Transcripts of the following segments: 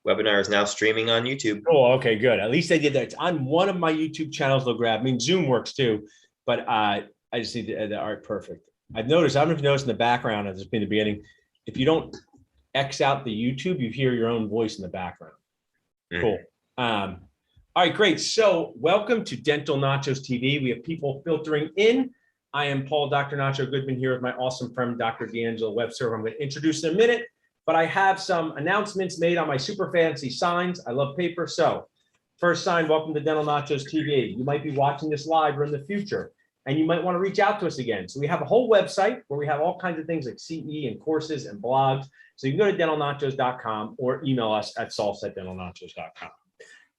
Webinar is now streaming on YouTube. Oh, okay, good. At least I did that. It's on one of my YouTube channels. They'll grab. I mean, Zoom works too, but I just need the art perfect. I've noticed. I don't know if you noticed in the background at the beginning. If you don't X out the YouTube, you hear your own voice in the background. Cool. All right, great. So welcome to Dental Nachos TV. We have people filtering in. I am Paul, Dr. Nacho Goodman, here with my awesome friend, Dr. D'Angelo Webster. I'm going to introduce in a minute, but I have some announcements made on my super fancy signs. I love paper. So first sign, welcome to Dental Nachos TV. You might be watching this live or in the future, and you might want to reach out to us again. So we have a whole website where we have all kinds of things like CE and courses and blogs. So you can go to dentalnachos.com or email us at salsa@dentalnachos.com.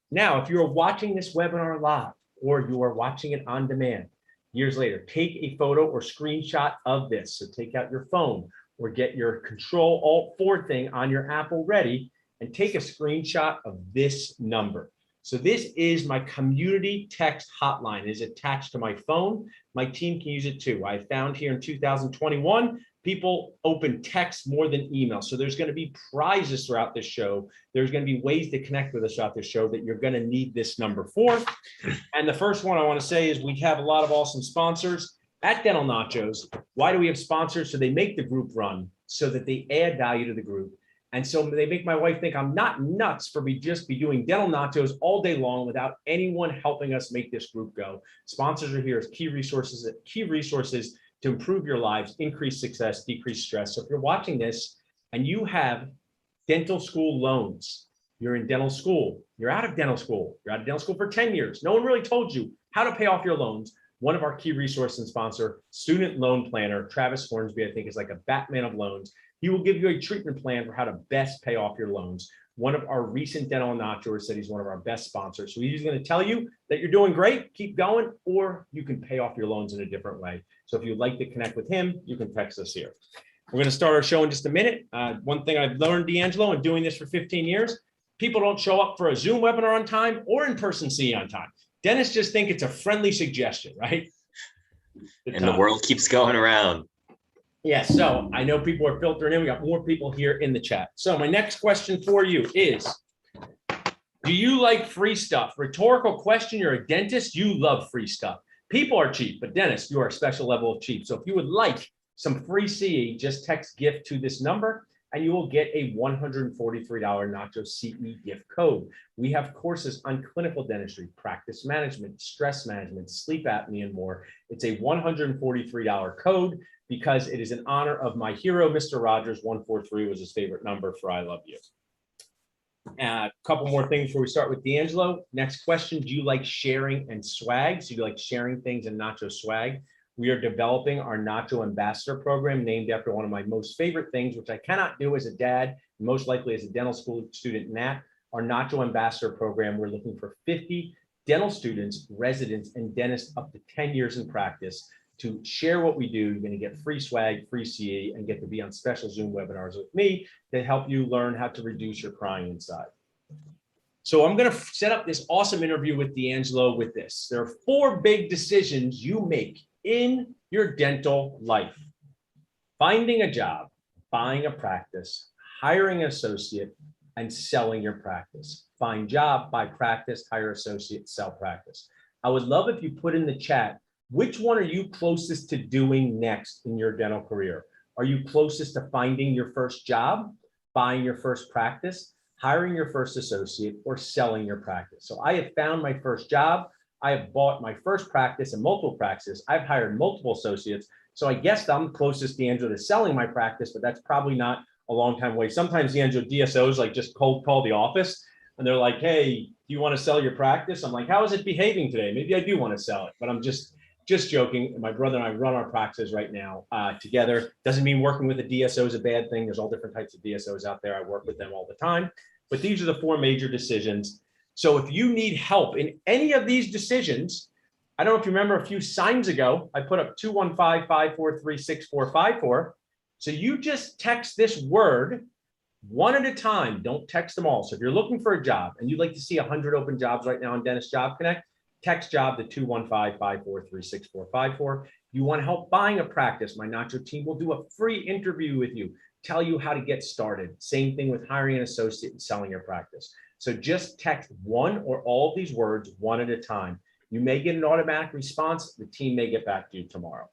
Now, if you're watching this webinar live or you are watching it on demand, years later, take a photo or screenshot of this. So take out your phone or get your Control-Alt-4 thing on your Apple ready and take a screenshot of this number. So this is my community text hotline. It is attached to my phone. My team can use it too. I found here in 2021, people open text more than email. So there's going to be prizes throughout this show. There's going to be ways to connect with us throughout this show that you're going to need this number for. And the first one I want to say is we have a lot of awesome sponsors at Dental Nachos. Why do we have sponsors? So they make the group run so that they add value to the group. And so they make my wife think I'm not nuts for me just be doing Dental Nachos all day long without anyone helping us make this group go. Sponsors are here as key resources to improve your lives, increase success, decrease stress. So if you're watching this and you have dental school loans, you're in dental school, you're out of dental school for 10 years. No one really told you how to pay off your loans. One of our key resource and sponsor, Student Loan Planner, Travis Hornsby, I think is like a Batman of loans. He will give you a treatment plan for how to best pay off your loans. One of our recent Dental Nachos said he's one of our best sponsors. So he's going to tell you that you're doing great, keep going, or you can pay off your loans in a different way. So if you'd like to connect with him, you can text us here. We're going to start our show in just a minute. One thing I've learned, D'Angelo, and doing this for 15 years, people don't show up for a Zoom webinar on time or in-person CE on time. Dentists just think it's a friendly suggestion, right? And the world keeps going around. Yeah, so I know people are filtering in. We got more people here in the chat. So my next question for you is, do you like free stuff? Rhetorical question. You're a dentist. You love free stuff. People are cheap, but dentists, you are a special level of cheap. So if you would like some free CE, just text gift to this number and you will get a $143 Nacho CE gift code. We have courses on clinical dentistry, practice management, stress management, sleep apnea, and more. It's a $143 code because it is in honor of my hero, Mr. Rogers. 143 was his favorite number for I Love You. A couple more things before we start with D'Angelo. Next question, do you like sharing and swag? So you like sharing things and Nacho swag? We are developing our Nacho Ambassador program named after one of my most favorite things, which I cannot do as a dad, most likely as a dental school student, Nat. Our Nacho Ambassador program, we're looking for 50 dental students, residents, and dentists up to 10 years in practice to share what we do. You're going to get free swag, free CE, and get to be on special Zoom webinars with me that help you learn how to reduce your crying inside. So I'm going to set up this awesome interview with D'Angelo with this. There are 4 big decisions you make in your dental life: finding a job, buying a practice, hiring an associate, and selling your practice. Find job, buy practice, hire associate, sell practice. I would love if you put in the chat, which one are you closest to doing next in your dental career? Are you closest to finding your first job, buying your first practice, hiring your first associate, or selling your practice? So I have found my first job. I have bought my first practice and multiple practices. I've hired multiple associates. So I guess I'm closest, D'Angelo, to selling my practice, but that's probably not a long time away. Sometimes, D'Angelo, DSOs like just cold call the office and they're like, hey, do you want to sell your practice? I'm like, how is it behaving today? Maybe I do want to sell it, but I'm just joking. My brother and I run our practices right now together. Doesn't mean working with a DSO is a bad thing. There's all different types of DSOs out there. I work with them all the time, but these are the 4 major decisions. So if you need help in any of these decisions, I don't know if you remember a few signs ago, I put up 215-543-6454. So you just text this word one at a time. Don't text them all. So if you're looking for a job and you'd like to see 100 open jobs right now on Dentist Job Connect, text job to 215-543-6454. You want help buying a practice, my Nacho team will do a free interview with you. tell you how to get started. Same thing with hiring an associate and selling your practice. So just text one or all of these words one at a time. You may get an automatic response. The team may get back to you tomorrow.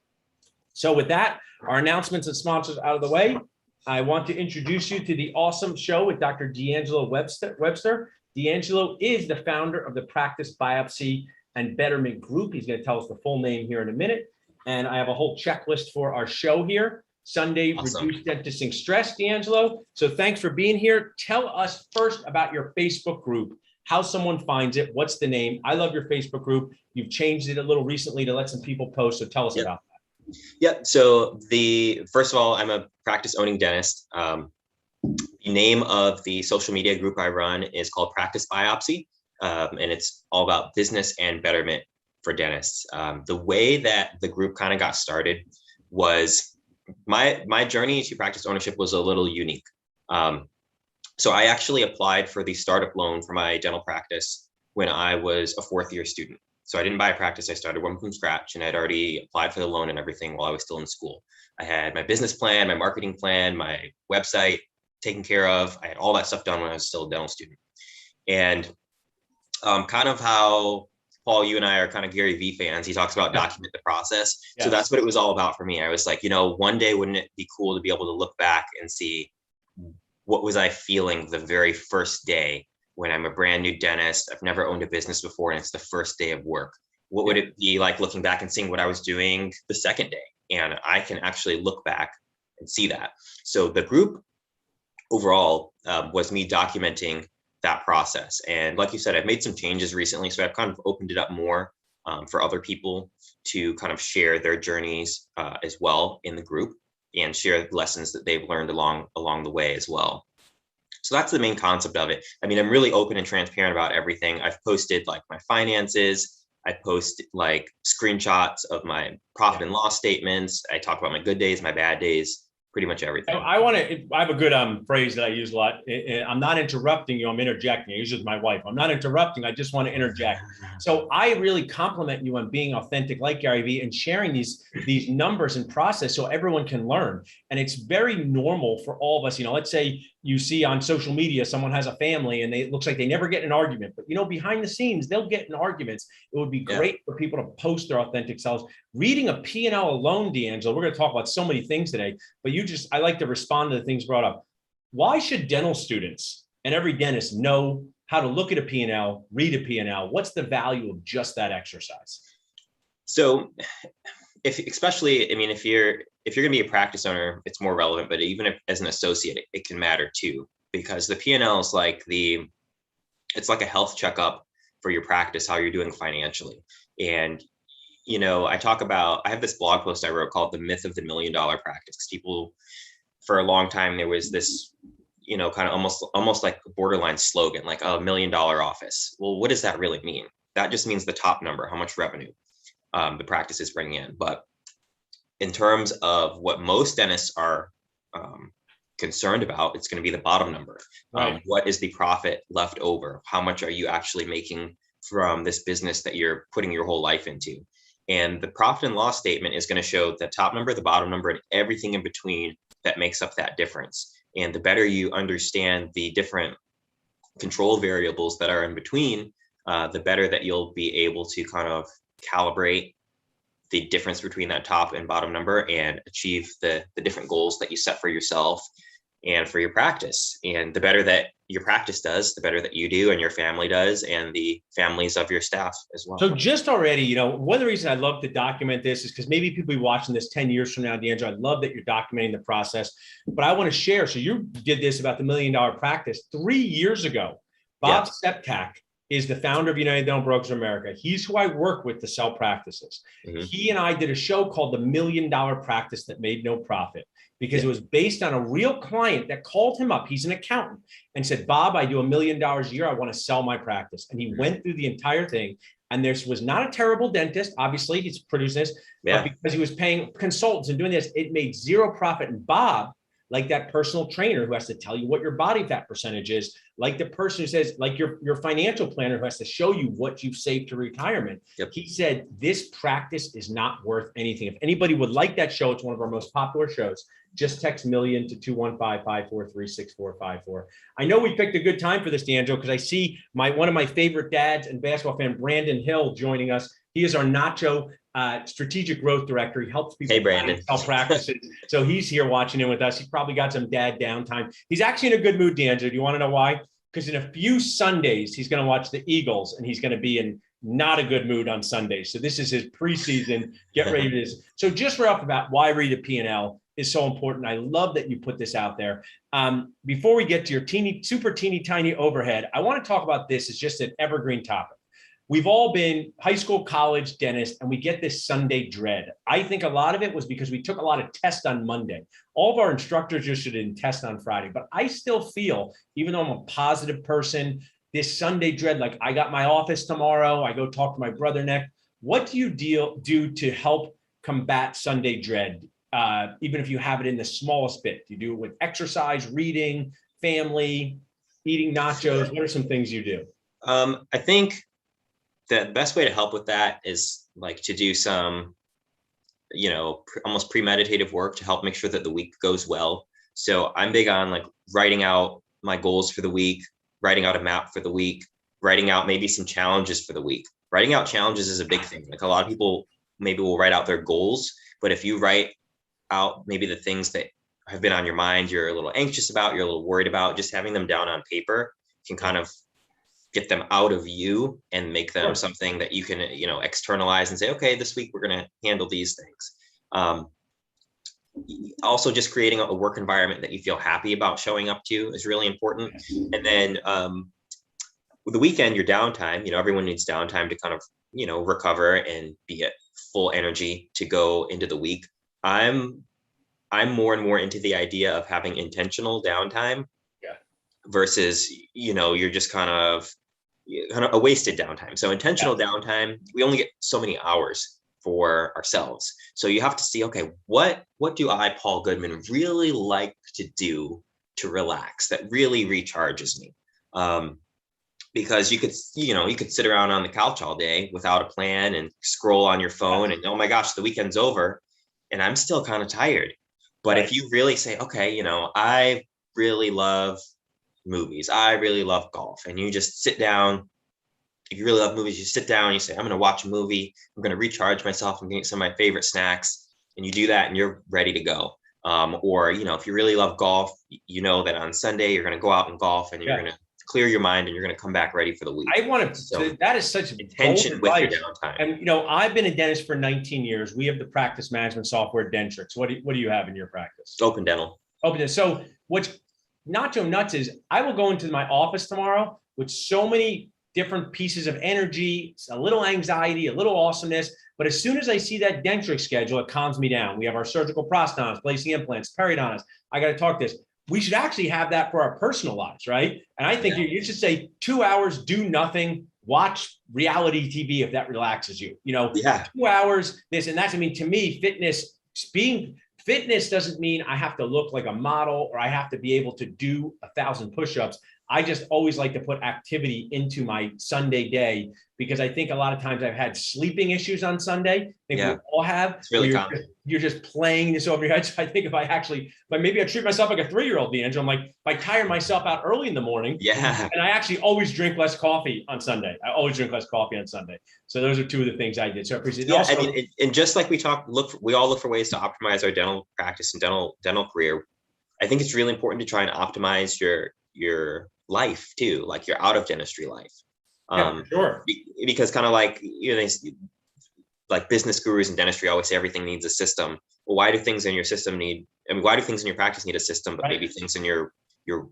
So with that, our announcements and sponsors out of the way, I want to introduce you to the awesome show with Dr. D'Angelo Webster. D'Angelo is the founder of the Practice Biopsy and Betterment Group. He's going to tell us the full name here in a minute. And I have a whole checklist for our show here. Sunday, Awesome. Reduce Dentistry Stress, D'Angelo. So thanks for being here. Tell us first about your Facebook group, how someone finds it, what's the name. I love your Facebook group. You've changed it a little recently to let some people post. So tell us about that. Yep. So first of all, I'm a practice owning dentist. The name of the social media group I run is called Practice Biopsy. And it's all about business and betterment for dentists. The way that the group kind of got started was my journey to practice ownership was a little unique. So I actually applied for the startup loan for my dental practice when I was a fourth year student. So I didn't buy a practice. I started one from scratch, and I'd already applied for the loan and everything while I was still in school. I had my business plan, my marketing plan, my website taken care of. I had all that stuff done when I was still a dental student. And kind of how Paul, you and I are kind of Gary Vee fans. He talks about document the process. Yes. So that's what it was all about for me. I was like, one day, wouldn't it be cool to be able to look back and see what was I feeling the very first day when I'm a brand new dentist? I've never owned a business before, and it's the first day of work. What would it be like looking back and seeing what I was doing the second day? And I can actually look back and see that. So the group overall was me documenting that process. And like you said, I've made some changes recently. So I've kind of opened it up more for other people to kind of share their journeys as well in the group and share lessons that they've learned along the way as well. So that's the main concept of it. I mean, I'm really open and transparent about everything. I've posted like my finances. I post like screenshots of my profit and loss statements. I talk about my good days, my bad days, pretty much everything. I have a good phrase that I use a lot. I'm not interrupting you, I'm interjecting. I use it with my wife. I'm not interrupting, I just want to interject. So I really compliment you on being authentic like Gary Vee and sharing these numbers and process so everyone can learn. And it's very normal for all of us. Let's say you see on social media, someone has a family and it looks like they never get in an argument, but behind the scenes, they'll get in arguments. It would be great for people to post their authentic selves. Reading a P&L alone, D'Angelo, we're going to talk about so many things today, but I like to respond to the things brought up. Why should dental students and every dentist know how to look at a P&L, read a P&L? What's the value of just that exercise? So if you're going to be a practice owner, it's more relevant, but even if as an associate, it can matter too, because the P&L is it's like a health checkup for your practice, how you're doing financially. And, I have this blog post I wrote called The Myth of the $1 Million Practice. Because people, for a long time, there was this, kind of almost like a borderline slogan, like a $1 million office. Well, what does that really mean? That just means the top number, how much revenue the practice is bringing in. But in terms of what most dentists are concerned about, it's going to be the bottom number. Right. What is the profit left over? How much are you actually making from this business that you're putting your whole life into? And the profit and loss statement is going to show the top number, the bottom number, and everything in between that makes up that difference. And the better you understand the different control variables that are in between, the better that you'll be able to kind of calibrate the difference between that top and bottom number and achieve the different goals that you set for yourself and for your practice. And the better that your practice does, the better that you do and your family does, and the families of your staff as well. So just already, one of the reasons I love to document this is because maybe people be watching this 10 years from now, D'Angelo. I love that you're documenting the process, but I want to share. So you did this about the $1 million practice 3 years ago. Bob Septak is the founder of United Dental Brokers of America. He's who I work with to sell practices. Mm-hmm. He and I did a show called The $1 Million Practice That Made No Profit, because it was based on a real client that called him up. He's an accountant and said, Bob, I do $1 million a year. I want to sell my practice. And he went through the entire thing. And there was not a terrible dentist. Obviously, he's producing this, but because he was paying consultants and doing this, it made zero profit. And Bob like that personal trainer who has to tell you what your body fat percentage is, like the person who says, like your financial planner who has to show you what you've saved to retirement. Yep. He said, this practice is not worth anything. If anybody would like that show, it's one of our most popular shows. Just text Million to 215-543-6454. I know we picked a good time for this, D'Angelo, because I see one of my favorite dads and basketball fan, Brandon Hill, joining us. He is our Nacho strategic growth director. He helps people sell practices. So he's here watching in with us. He's probably got some dad downtime. He's actually in a good mood, D'Angelo. Do you want to know why? Because in a few Sundays, he's going to watch the Eagles, and he's going to be in not a good mood on Sundays. So this is his preseason. Get ready for this. So just right off the bat, why read a P&L is so important. I love that you put this out there. Before we get to your super teeny tiny overhead, I want to talk about this. It's just an evergreen topic. We've all been high school, college, dentist, and we get this Sunday dread. I think a lot of it was because we took a lot of tests on Monday. All of our instructors just didn't test on Friday, but I still feel, even though I'm a positive person, this Sunday dread, like I got my office tomorrow, I go talk to my brother next. What do you do to help combat Sunday dread? Even if you have it in the smallest bit, do you do it with exercise, reading, family, eating nachos? What are some things you do? I think the best way to help with that is like to do some, almost premeditative work to help make sure that the week goes well. So I'm big on like writing out my goals for the week, writing out a map for the week, writing out maybe some challenges for the week. Writing out challenges is a big thing. Like a lot of people maybe will write out their goals, but if you write out maybe the things that have been on your mind, you're a little anxious about, you're a little worried about, just having them down on paper can kind of get them out of you and make them something that you can, externalize and say, okay, this week we're going to handle these things. Also, just creating a work environment that you feel happy about showing up to is really important. And then with the weekend, your downtime, everyone needs downtime to kind of, recover and be at full energy to go into the week. I'm more and more into the idea of having intentional downtime versus, you're just kind of a wasted downtime. So intentional downtime, we only get so many hours for ourselves. So you have to see, okay, what do I, Paul Goodman, really like to do to relax that really recharges me? Because you could sit around on the couch all day without a plan and scroll on your phone and, oh my gosh, the weekend's over and I'm still kind of tired. But if you really say, okay, I really love movies, I really love golf, and you just sit down. If you really love movies, you sit down and you say, I'm going to watch a movie, I'm going to recharge myself, I'm getting some of my favorite snacks, and you do that and you're ready to go. Or if you really love golf, that on Sunday you're going to go out and golf and you're going to clear your mind and you're going to come back ready for the week. I want to, so that is such intention with your downtime. And I've been a dentist for 19 years. We have the practice management software Dentrix. What do you have in your practice? Open Dental. So what's Nacho nuts is I will go into my office tomorrow with so many different pieces of energy, a little anxiety, a little awesomeness. But as soon as I see that Dentrix schedule, it calms me down. We have our surgical prosthodontists, placing implants, periodontists. I got to talk this. We should actually have that for our personal lives, right? And I think you should say 2 hours, do nothing, watch reality TV if that relaxes you. 2 hours, this and that. I mean, to me, fitness doesn't mean I have to look like a model or I have to be able to do 1,000 push-ups. I just always like to put activity into my Sunday day because I think a lot of times I've had sleeping issues on Sunday. I think we all have. It's really common. You're just playing this over your head. So I think if maybe I treat myself like a 3-year-old, D'Angelo, I'm like, if I tire myself out early in the morning, and I actually always drink less coffee on Sunday. So those are two of the things I did. So I appreciate it. Also, and just like we all look for ways to optimize our dental practice and dental career. I think it's really important to try and optimize your life too, like your out of dentistry life. Sure. Because kind of like, like business gurus in dentistry always say everything needs a system. Well, why do things in your practice need a system, but maybe things in your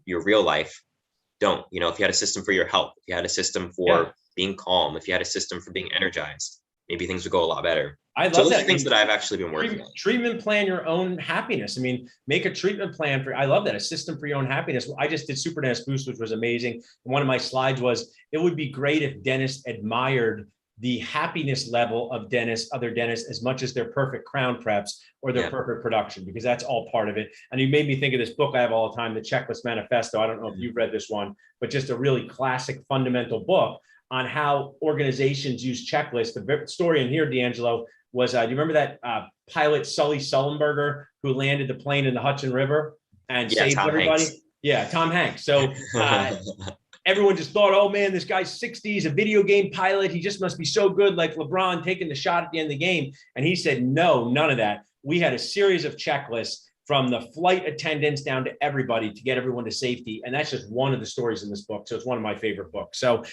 real life don't? If you had a system for your health, if you had a system for being calm, if you had a system for being energized, maybe things would go a lot better. I love those that. are things that I've actually been working on. Treatment plan your own happiness. I mean, make a treatment plan I love that, a system for your own happiness. I just did Super Dentist Boost, which was amazing. One of my slides was, it would be great if dentists admired the happiness level of dentists, other dentists, as much as their perfect crown preps or their perfect production, because that's all part of it. And you made me think of this book I have all the time, the Checklist Manifesto. I don't know if you've read this one, but just a really classic fundamental book on how organizations use checklists. The story in here, D'Angelo, was, do you remember that pilot Sully Sullenberger who landed the plane in the Hudson River and saved Tom everybody? Hanks. Yeah, Tom Hanks. So everyone just thought, oh man, this guy's 60, he's a video game pilot. He just must be so good, like LeBron taking the shot at the end of the game. And he said, no, none of that. We had a series of checklists from the flight attendants down to everybody to get everyone to safety. And that's just one of the stories in this book. So it's one of my favorite books. So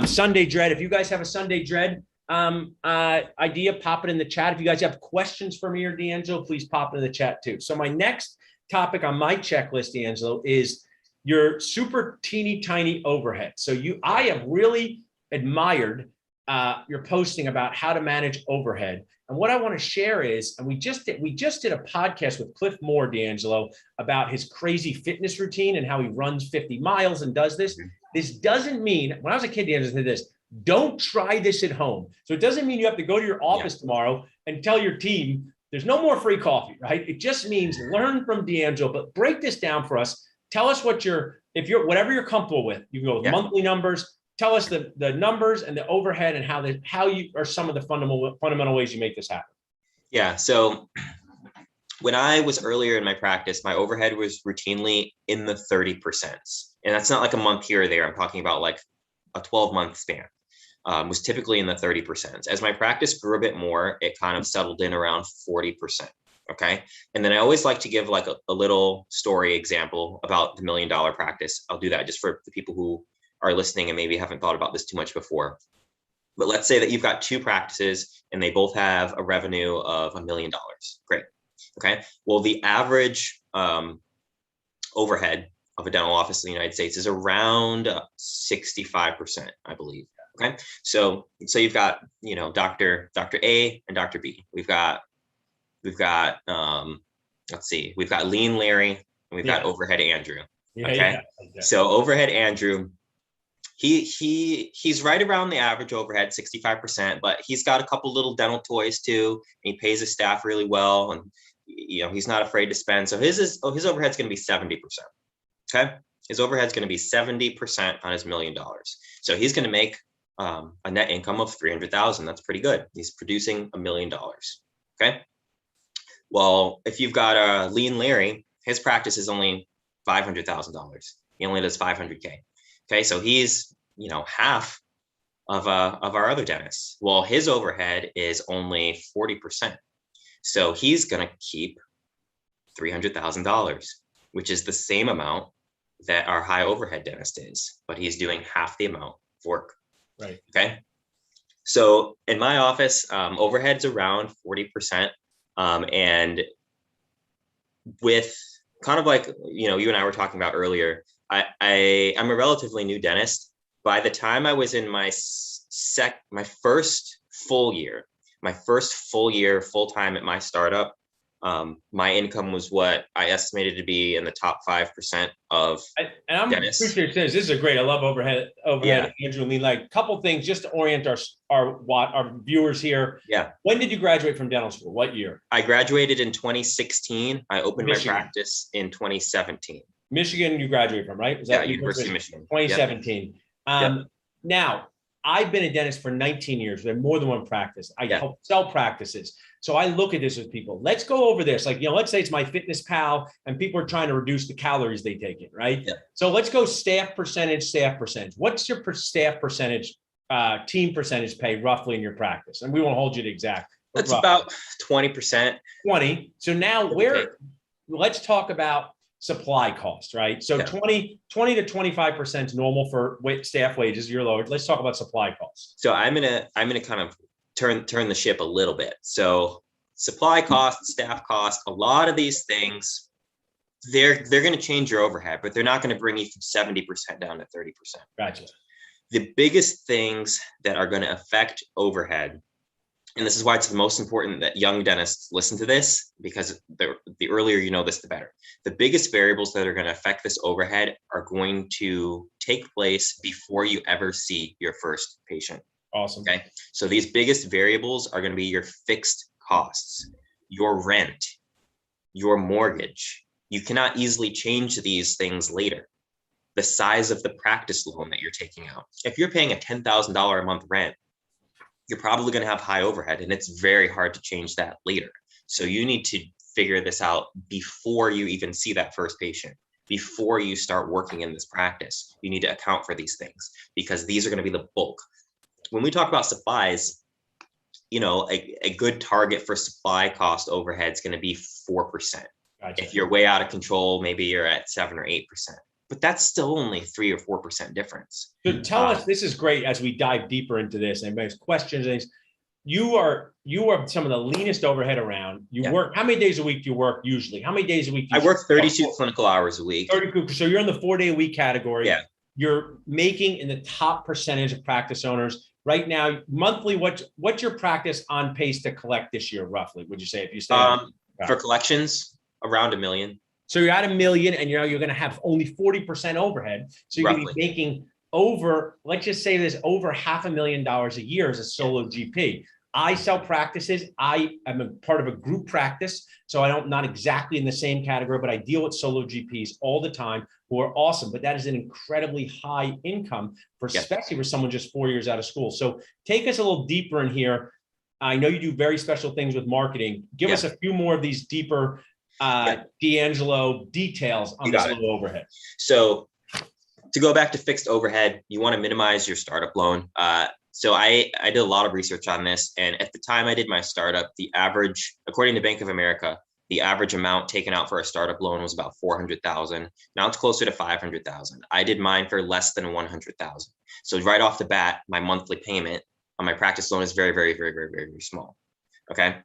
Sunday Dread, if you guys have a Sunday Dread idea, pop it in the chat. If you guys have questions for me or D'Angelo, please pop it in the chat too. So my next topic on my checklist, D'Angelo, is your super teeny tiny overhead. So I have really admired your posting about how to manage overhead. And what I want to share is, and we just did a podcast with Cliff Moore, D'Angelo, about his crazy fitness routine and how he runs 50 miles and does this. This doesn't mean, when I was a kid, D'Angelo said this, don't try this at home. So it doesn't mean you have to go to your office tomorrow and tell your team there's no more free coffee, right? It just means learn from D'Angelo, but break this down for us. Tell us whatever you're comfortable with. You can go with monthly numbers. Tell us the numbers and the overhead and how you are some of the fundamental ways you make this happen. Yeah. So when I was earlier in my practice, my overhead was routinely in the 30%. And that's not like a month here or there. I'm talking about like a 12-month span. Was typically in the 30%. As my practice grew a bit more, it kind of settled in around 40%. Okay. And then I always like to give like a little story example about the $1 million practice. I'll do that just for the people who are listening and maybe haven't thought about this too much before. But let's say that you've got two practices and they both have a revenue of $1 million. Great. Okay. Well, the average overhead of a dental office in the United States is around 65%, I believe. Okay. So you've got, Dr. A and Dr. B. We've got let's see, we've got Lean Larry and we've got Overhead Andrew. Okay. So Overhead Andrew, he's right around the average overhead, 65%, but he's got a couple little dental toys too. And he pays his staff really well. And, he's not afraid to spend. So his overhead's going to be 70%. Okay. His overhead's going to be 70% on his $1 million. So he's going to make a net income of 300,000. That's pretty good. He's producing $1 million. Okay. Well, if you've got a Lean Larry, his practice is only $500,000. He only does 500K. Okay. So he's, half of our other dentists. Well, his overhead is only 40%. So he's going to keep $300,000, which is the same amount that our high overhead dentist is, but he's doing half the amount of work. Right. Okay. So in my office, overhead's around 40%. And with kind of like, you and I were talking about earlier, I'm a relatively new dentist. By the time I was in my first full year, full time at my startup, my income was what I estimated to be in the top 5% of dentists. Appreciate this. This is great. I love overhead, Andrew. I mean, like a couple things just to orient our viewers here. Yeah. When did you graduate from dental school? What year? I graduated in 2016. I opened my practice in 2017. Michigan, you graduated from, right? University of Michigan. 2017. Yep. Now, I've been a dentist for 19 years. We have more than one practice. I help sell practices. So I look at this with people. Let's go over this. Like, let's say it's my Fitness Pal and people are trying to reduce the calories they take in, right? Yeah. So let's go staff percentage. What's your staff percentage, team percentage pay roughly in your practice? And we won't hold you to exact. That's about 20%. 20. So now let's talk about supply cost, right? So 20 to 25% is normal for staff wages. You're lower. Let's talk about supply costs. So I'm gonna kind of turn the ship a little bit. So supply costs, staff costs, a lot of these things, they're going to change your overhead, but they're not going to bring you from 70% down to 30%. Gotcha. The biggest things that are going to affect overhead, and this is why it's the most important that young dentists listen to this, because the earlier you know this, the better. The biggest variables that are going to affect this overhead are going to take place before you ever see your first patient. Awesome. Okay. So these biggest variables are going to be your fixed costs, your rent, your mortgage. You cannot easily change these things later. The size of the practice loan that you're taking out. If you're paying a $10,000 a month rent, you're probably going to have high overhead, and it's very hard to change that later. So you need to figure this out before you even see that first patient. Before you start working in this practice, you need to account for these things, because these are going to be the bulk. When we talk about supplies, a good target for supply cost overhead is going to be 4%. Gotcha. If you're way out of control, maybe you're at 7 or 8%. But that's still only 3 or 4% difference. So tell us, this is great as we dive deeper into this. Anybody has questions? You are some of the leanest overhead around. You work, how many days a week do you work usually? How many days a week do you I work 32 clinical hours a week. 30, so you're in the 4-day-a-week category. Yeah. You're making in the top percentage of practice owners right now. Monthly, what's your practice on pace to collect this year, roughly? Would you say, if you stay for collections, around $1 million. So you're at $1 million, and you're going to have only 40% overhead. So you're going to be making over, let's just say there's over $500,000 a year as a solo GP. I sell practices. I am a part of a group practice, so I don't, not exactly in the same category, but I deal with solo GPs all the time who are awesome. But that is an incredibly high income for, especially for someone just 4 years out of school. So take us a little deeper in here. I know you do very special things with marketing. Give us a few more of these deeper D'Angelo details on this low overhead. So to go back to fixed overhead, you want to minimize your startup loan. So I did a lot of research on this, and at the time I did my startup, the average, according to Bank of America, the average amount taken out for a startup loan was about $400,000. Now it's closer to $500,000. I did mine for less than $100,000. So right off the bat, my monthly payment on my practice loan is very, very, very, very, very, very small. Okay.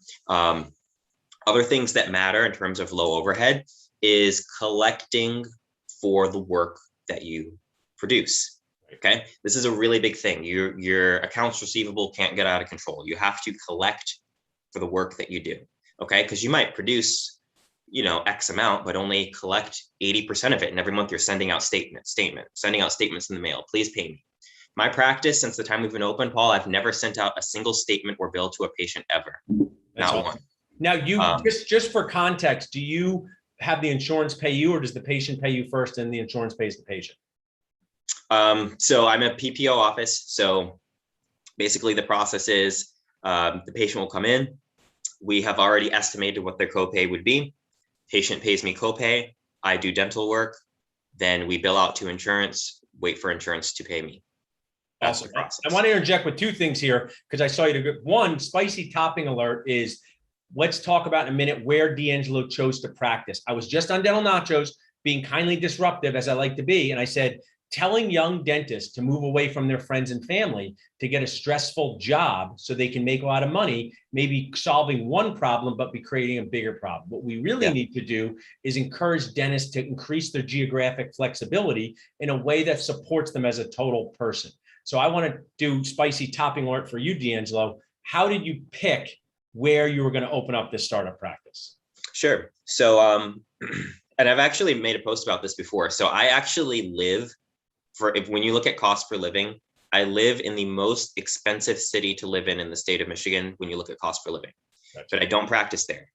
Other things that matter in terms of low overhead is collecting for the work that you produce. Okay. This is a really big thing. Your accounts receivable can't get out of control. You have to collect for the work that you do. Okay. Because you might produce, X amount, but only collect 80% of it. And every month you're sending out sending out statements in the mail. Please pay me. My practice, since the time we've been open, Paul, I've never sent out a single statement or bill to a patient ever. Not one. Now, you just for context, do you have the insurance pay you, or does the patient pay you first and the insurance pays the patient? So I'm a PPO office. So basically the process is the patient will come in. We have already estimated what their copay would be. Patient pays me copay. I do dental work. Then we bill out to insurance, wait for insurance to pay me. That's the process. I want to interject with two things here, because I saw you do one. Spicy topping alert is, let's talk about in a minute where D'Angelo chose to practice. I was just on Dental Nachos, being kindly disruptive as I like to be. And I said, telling young dentists to move away from their friends and family to get a stressful job so they can make a lot of money, maybe solving one problem, but be creating a bigger problem. What we really need to do is encourage dentists to increase their geographic flexibility in a way that supports them as a total person. So I want to do spicy topping alert for you, D'Angelo. How did you pick where you were going to open up this startup practice? Sure. So, and I've actually made a post about this before. So I actually live when you look at cost per living, I live in the most expensive city to live in the state of Michigan when you look at cost per living. Gotcha. But I don't practice there.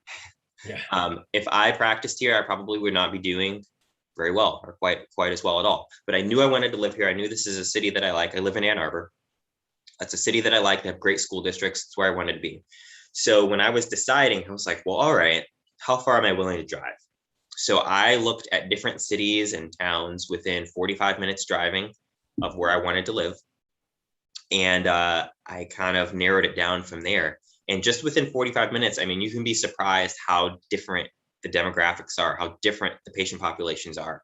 Yeah. If I practiced here, I probably would not be doing very well, or quite as well at all. But I knew I wanted to live here. I knew this is a city that I like. I live in Ann Arbor. That's a city that I like. They have great school districts. It's where I wanted to be. So when I was deciding, I was like, well, all right, how far am I willing to drive? So I looked at different cities and towns within 45 minutes driving of where I wanted to live. And I kind of narrowed it down from there. And just within 45 minutes, I mean, you can be surprised how different the demographics are, how different the patient populations are,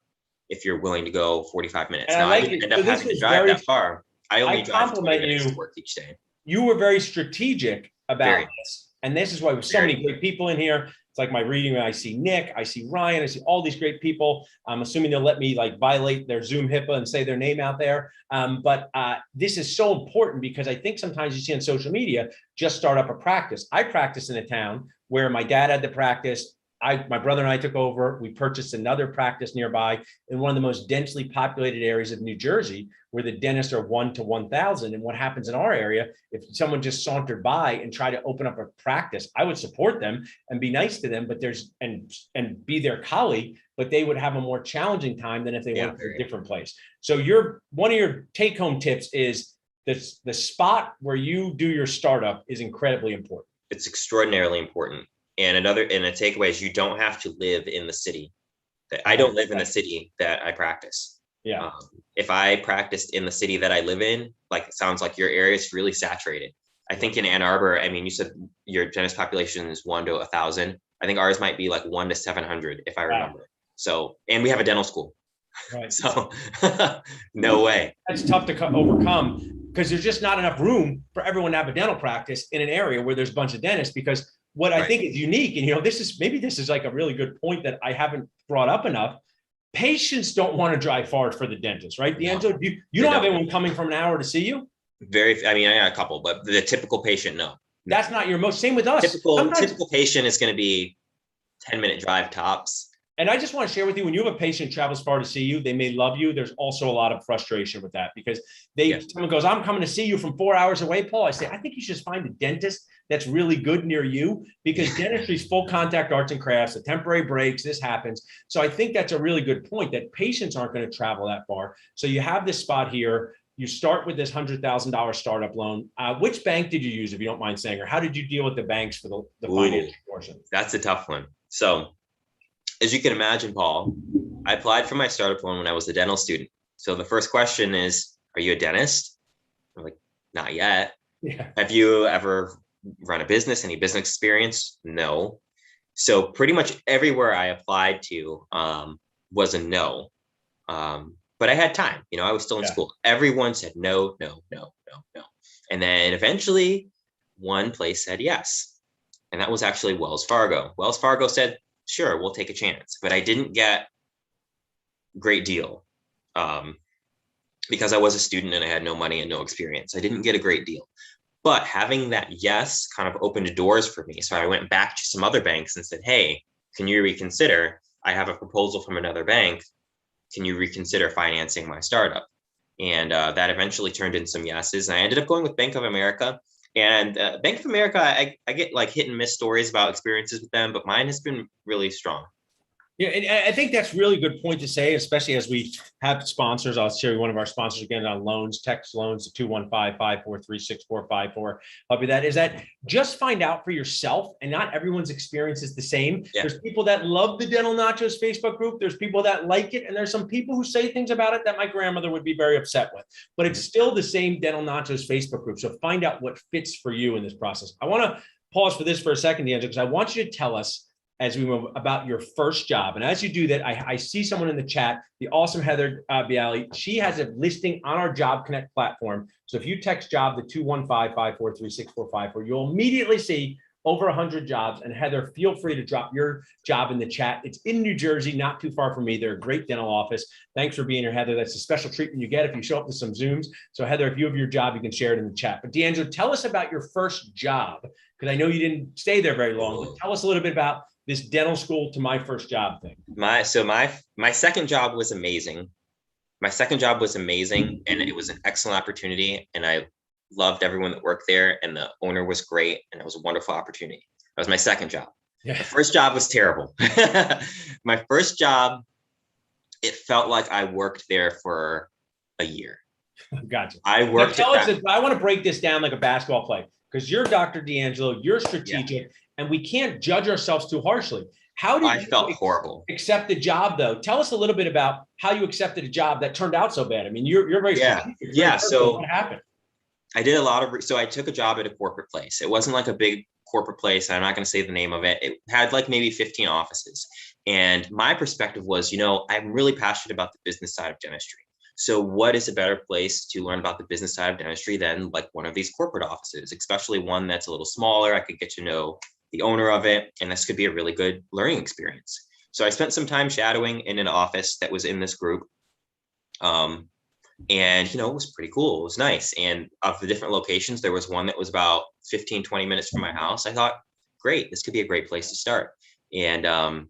if you're willing to go 45 minutes. And now, I didn't end up having to drive that far. I only drive 20 minutes to work each day. You were very strategic about this. And this is why with so many great people in here. It's like my reading when I see Nick, I see Ryan, I see all these great people. I'm assuming they'll let me violate their Zoom HIPAA and say their name out there. But this is so important, because I think sometimes you see on social media, just start up a practice. I practice in a town where my dad had the practice. my brother and I took over. We purchased another practice nearby in one of the most densely populated areas of New Jersey, where the dentists are 1 to 1,000. And what happens in our area, if someone just sauntered by and tried to open up a practice, I would support them and be nice to them, but and be their colleague, but they would have a more challenging time than if they went to a different place. So one of your take home tips is the spot where you do your startup is incredibly important. It's extraordinarily important. And a takeaway is you don't have to live in the city. I don't live in the city that I practice. Yeah. If I practiced in the city that I live in, like it sounds like your area is really saturated. I think in Ann Arbor, I mean, you said your dentist population is 1 to 1,000. I think ours might be like 1 to 700, if I remember. Wow. So, and we have a dental school. Right. So no way. That's tough to overcome because there's just not enough room for everyone to have a dental practice in an area where there's a bunch of dentists. Because what I think is unique, and this is like a really good point that I haven't brought up enough. Patients don't want to drive far for the dentist, right? D'Angelo, you don't have anyone coming from an hour to see you? I got a couple, but the typical patient, no. That's not your most, same with us. Typical patient is going to be 10-minute drive tops. And I just want to share with you, when you have a patient travels far to see you, they may love you. There's also a lot of frustration with that because someone goes, I'm coming to see you from 4 hours away, Paul. I say, I think you should find a dentist that's really good near you because dentistry is full contact arts and crafts, the temporary breaks, this happens. So I think that's a really good point that patients aren't going to travel that far. So you have this spot here. You start with this $100,000 startup loan. Which bank did you use, if you don't mind saying, or how did you deal with the banks for the financing portion? That's a tough one. So as you can imagine, Paul, I applied for my startup loan when I was a dental student. So the first question is, are you a dentist? I'm like, not yet. Yeah. Have you ever run a business, any business experience? No. So pretty much everywhere I applied to was a no. But I had time, I was still in school. Everyone said no, no, no, no, no. And then eventually one place said yes. And that was actually Wells Fargo. Wells Fargo said, sure, we'll take a chance. But I didn't get a great deal because I was a student and I had no money and no experience. I didn't get a great deal. But having that yes kind of opened doors for me. So I went back to some other banks and said, hey, can you reconsider? I have a proposal from another bank. Can you reconsider financing my startup? And that eventually turned in some yeses. And I ended up going with Bank of America. And Bank of America, I get like hit and miss stories about experiences with them, but mine has been really strong. Yeah, and I think that's a really good point to say, especially as we have sponsors. I'll show you one of our sponsors again on loans, text loans to 215-543-6454. Help you that is that just find out for yourself, and not everyone's experience is the same. Yeah. There's people that love the Dental Nachos Facebook group. There's people that like it, and there's some people who say things about it that my grandmother would be very upset with. But it's still the same Dental Nachos Facebook group. So find out what fits for you in this process. I want to pause for this for a second, D'Angelo, because I want you to tell us, as we move, about your first job. And as you do that, I see someone in the chat, the awesome Heather Bialy. She has a listing on our Job Connect platform. So if you text job to 215-543-6454, you'll immediately see over 100 jobs. And Heather, feel free to drop your job in the chat. It's in New Jersey, not too far from me. They're a great dental office. Thanks for being here, Heather. That's a special treatment you get if you show up to some Zooms. So Heather, if you have your job, you can share it in the chat. But D'Angelo, tell us about your first job, because I know you didn't stay there very long. But tell us a little bit about this dental school to my first job thing. My second job was amazing. My second job was amazing, and it was an excellent opportunity. And I loved everyone that worked there, and the owner was great, and it was a wonderful opportunity. That was my second job. Yeah. The first job was terrible. My first job, it felt like I worked there for a year. Gotcha. I worked. I want to break this down like a basketball play, because you're Dr. D'Angelo, you're strategic, and we can't judge ourselves too harshly. How did I felt horrible. Accept the job, though? Tell us a little bit about how you accepted a job that turned out so bad. I mean, you're very strategic. Yeah. So what happened? I did a lot of. So I took a job at a corporate place. It wasn't like a big corporate place. I'm not going to say the name of it. It had like maybe 15 offices. And my perspective was, I'm really passionate about the business side of dentistry. So what is a better place to learn about the business side of dentistry than like one of these corporate offices, especially one that's a little smaller. I could get to know the owner of it, and this could be a really good learning experience. So I spent some time shadowing in an office that was in this group. And, it was pretty cool. It was nice. And of the different locations, there was one that was about 15, 20 minutes from my house. I thought, great, this could be a great place to start. and I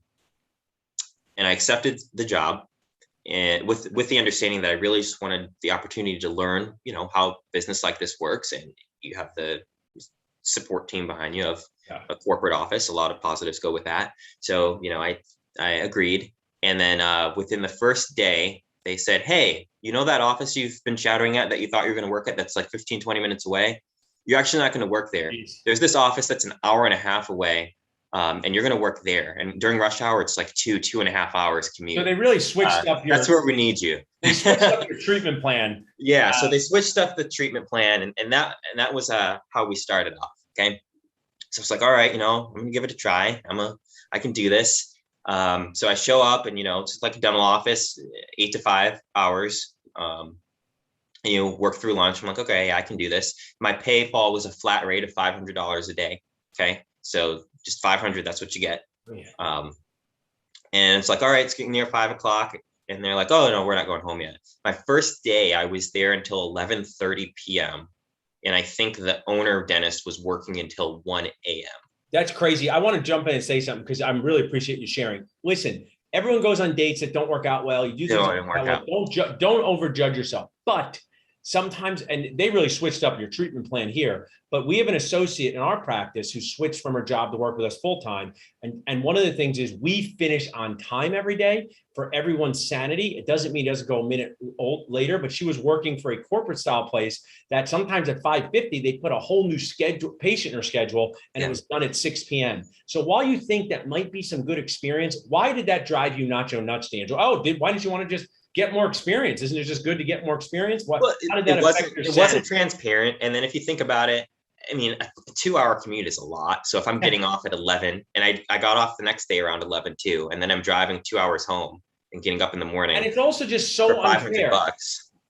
accepted the job, and with the understanding that I really just wanted the opportunity to learn, how business like this works, and you have the support team behind you of a corporate office. A lot of positives go with that. So, I agreed. And then within the first day, they said, hey, that office you've been shadowing at that you thought you were going to work at that's like 15, 20 minutes away? You're actually not going to work there. Jeez. There's this office that's an hour and a half away. And you're going to work there. And during rush hour, it's like 2.5 hours commute. So they really switched up that's where we need you. They switched up your treatment plan. Yeah. So they switched up the treatment plan, and that was how we started off. Okay. So it's like, all right, I'm gonna give it a try. I can do this. So I show up, and it's like a dental office, 8 to 5 hours. And work through lunch. I'm like, okay, yeah, I can do this. My pay fall was a flat rate of $500 a day. Okay. So just 500, that's what you get. And it's like, all right, it's getting near 5 o'clock. And they're like, oh no, we're not going home yet. My first day, I was there until 11:30 p.m. And I think the owner dentist was working until 1 a.m. That's crazy. I want to jump in and say something because I really appreciate you sharing. Listen, everyone goes on dates that don't work out well. You do things that don't work out. Don't overjudge yourself. But sometimes, and they really switched up your treatment plan here, but we have an associate in our practice who switched from her job to work with us full time. And one of the things is we finish on time every day for everyone's sanity. It doesn't mean it doesn't go a minute later, but she was working for a corporate style place that sometimes at 5:50, they put a whole new patient in her schedule, and it was done at 6 p.m. So while you think that might be some good experience, why did that drive you nacho nuts, D'Angelo? Why did you want to just get more experience? Isn't it just good to get more experience? How did that affect your sanity? It wasn't transparent. And then if you think about it, I mean, a 2-hour commute is a lot. So if I'm getting off at 11, and I got off the next day around 11 too, and then I'm driving 2 hours home and getting up in the morning. And it's also just so unfair. $500.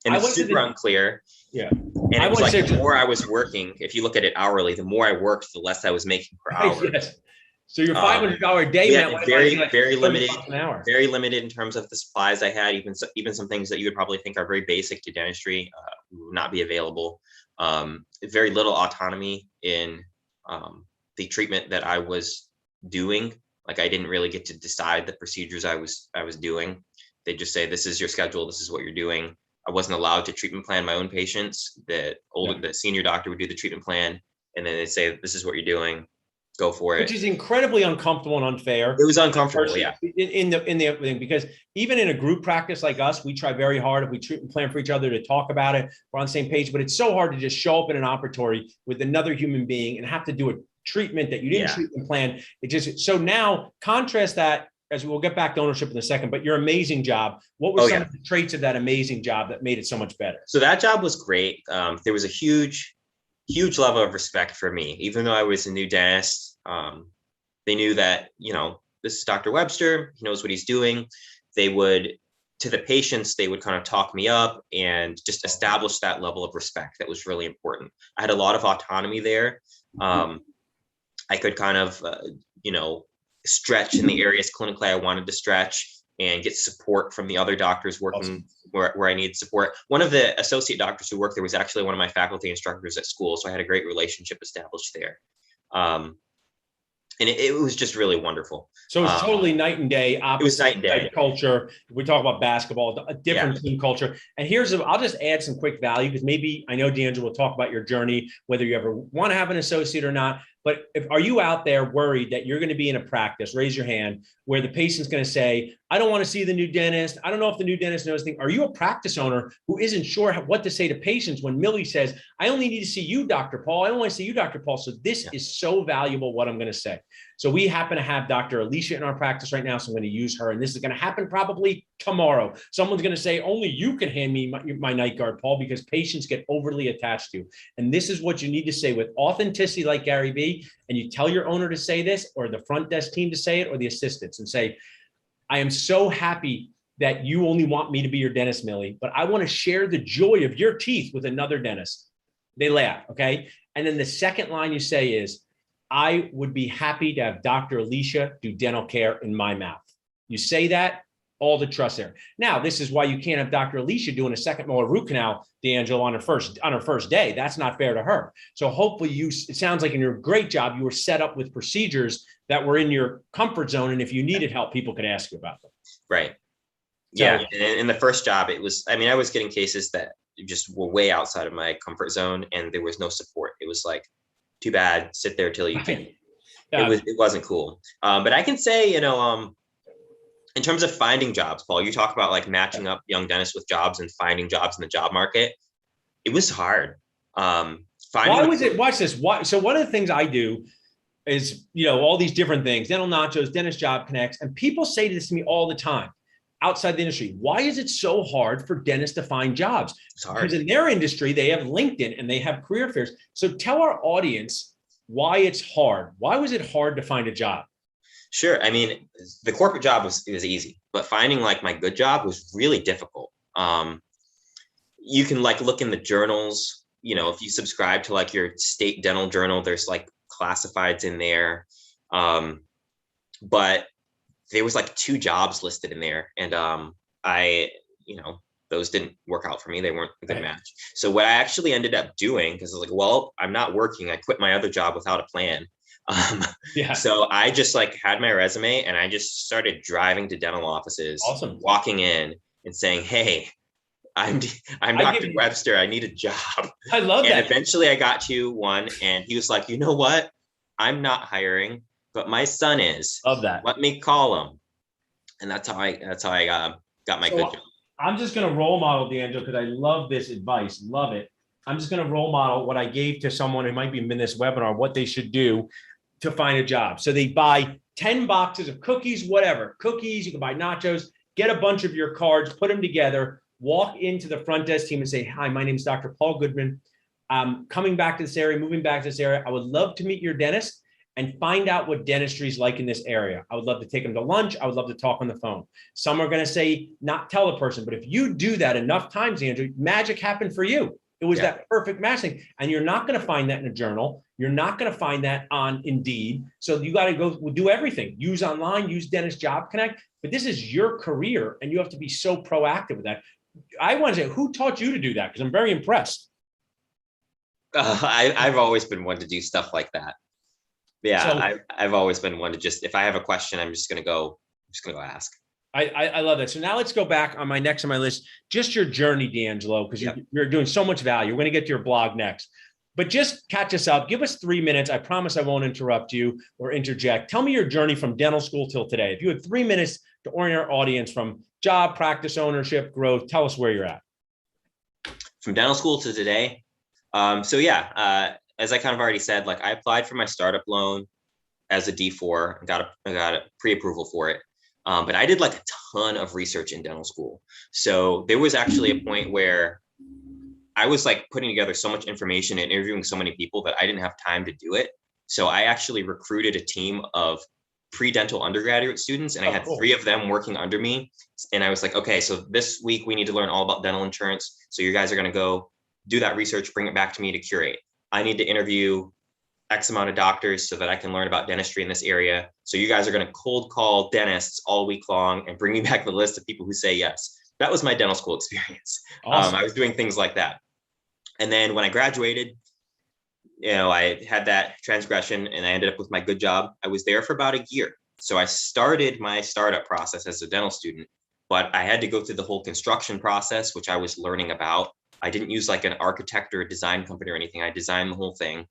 And it's super unclear. Yeah. And it was like the more I was working, if you look at it hourly, the more I worked, the less I was making per hour. Yes. So your $500 a day meant very limited, very limited in terms of the supplies I had. Even some things that you would probably think are very basic to dentistry would not be available. Very little autonomy in the treatment that I was doing. Like I didn't really get to decide the procedures I was doing. They just say, this is your schedule, this is what you're doing. I wasn't allowed to treatment plan my own patients. The senior doctor would do the treatment plan, and then they'd say, this is what you're doing. Go for it. Which is incredibly uncomfortable and unfair. It was uncomfortable, yeah. In the thing, because even in a group practice like us, we try very hard if we treatment plan for each other to talk about it. We're on the same page, but it's so hard to just show up in an operatory with another human being and have to do a treatment that you didn't treatment plan. So now contrast that, as we'll get back to ownership in a second, but your amazing job. What were some of the traits of that amazing job that made it so much better? So that job was great. There was a huge level of respect for me, even though I was a new dentist. They knew that, this is Dr. Webster, he knows what he's doing. They would, to the patients, they would kind of talk me up and just establish that level of respect. That was really important. I had a lot of autonomy there. I could kind of, stretch in the areas clinically I wanted to stretch and get support from the other doctors working where I needed support. One of the associate doctors who worked there was actually one of my faculty instructors at school. So I had a great relationship established there. And it was just really wonderful. So it's totally night and day. It was night and day. Culture. We talk about basketball, a different team culture. And I'll just add some quick value, because maybe I know D'Angelo will talk about your journey, whether you ever want to have an associate or not. But are you out there worried that you're going to be in a practice, raise your hand, where the patient's going to say, I don't want to see the new dentist. I don't know if the new dentist knows anything. Are you a practice owner who isn't sure what to say to patients when Millie says, I only need to see you, Dr. Paul. I don't want to see you, Dr. Paul. So this is so valuable, what I'm going to say. So we happen to have Dr. Alicia in our practice right now. So I'm going to use her. And this is going to happen probably tomorrow. Someone's going to say, only you can hand me my night guard, Paul, because patients get overly attached to you. And this is what you need to say with authenticity, like Gary Vee. And you tell your owner to say this, or the front desk team to say it, or the assistants, and say, I am so happy that you only want me to be your dentist, Millie, but I want to share the joy of your teeth with another dentist. They laugh, okay? And then the second line you say is, I would be happy to have Dr. Alicia do dental care in my mouth. You say that, all the trust there. Now, this is why you can't have Dr. Alicia doing a second molar root canal, D'Angelo, on her first day. That's not fair to her. So hopefully it sounds like in your great job, you were set up with procedures that were in your comfort zone. And if you needed help, people could ask you about them. Right. Yeah. In the first job, I was getting cases that just were way outside of my comfort zone, and there was no support. It was like, too bad, sit there till you can. It wasn't cool. But I can say, in terms of finding jobs, Paul, you talk about like matching up young dentists with jobs and finding jobs in the job market. It was hard. Why was it? Watch this. So one of the things I do is, all these different things, dental nachos, dentist job connects, and people say this to me all the time outside the industry. Why is it so hard for dentists to find jobs? It's hard. Because in their industry, they have LinkedIn and they have career fairs. So tell our audience why it's hard. Why was it hard to find a job? Sure. I mean, the corporate job was easy, but finding like my good job was really difficult. You can like look in the journals, if you subscribe to like your state dental journal, there's like classifieds in there. But there was like 2 jobs listed in there, and those didn't work out for me. They weren't a good match. So what I actually ended up doing, because I was like, well, I'm not working. I quit my other job without a plan. So I just like had my resume, and I just started driving to dental offices, walking in and saying, hey, I'm Dr. Webster. I need a job. I love that. And eventually I got to one, and he was like, you know what? I'm not hiring, but my son is. Love that. Let me call him. And that's how I got my good job. I'm just going to role model, D'Angelo, because I love this advice. Love it. I'm just going to role model what I gave to someone who might be in this webinar, what they should do to find a job. So they buy 10 boxes of cookies, whatever. Cookies, you can buy nachos, get a bunch of your cards, put them together, walk into the front desk team and say, hi, my name is Dr. Paul Goodman. I'm coming back to this area, moving back to this area. I would love to meet your dentist and find out what dentistry is like in this area. I would love to take them to lunch. I would love to talk on the phone. Some are going to say, not tell the person, but if you do that enough times, Andrew, magic happened for you. It was that perfect matching. And you're not going to find that in a journal. You're not going to find that on Indeed. So you got to go do everything. Use online, use Dentist Job Connect. But this is your career, and you have to be so proactive with that. I want to say, who taught you to do that? Because I'm very impressed. I've always been one to do stuff like that. Yeah, So- I've always been one to just, if I have a question, I'm just gonna go ask. I love that. So now let's go back on my list, just your journey, D'Angelo, because you're doing so much value. We're going to get to your blog next, but just catch us up. Give us 3 minutes. I promise I won't interrupt you or interject. Tell me your journey from dental school till today. If you had 3 minutes to orient our audience from job, practice, ownership, growth, tell us where you're at. From dental school to today. As I kind of already said, like I applied for my startup loan as a D4 and got a pre-approval for it. But I did like a ton of research in dental school. So there was actually a point where I was like putting together so much information and interviewing so many people that I didn't have time to do it. So I actually recruited a team of pre-dental undergraduate students, and I had 3 of them working under me. And I was like, okay, so this week we need to learn all about dental insurance. So you guys are going to go do that research, bring it back to me to curate. I need to interview X amount of doctors so that I can learn about dentistry in this area. So you guys are going to cold call dentists all week long and bring me back the list of people who say yes. That was my dental school experience. Awesome. I was doing things like that. And then when I graduated, I had that transgression and I ended up with my good job. I was there for about a year. So I started my startup process as a dental student, but I had to go through the whole construction process, which I was learning about. I didn't use like an architect or a design company or anything. I designed the whole thing.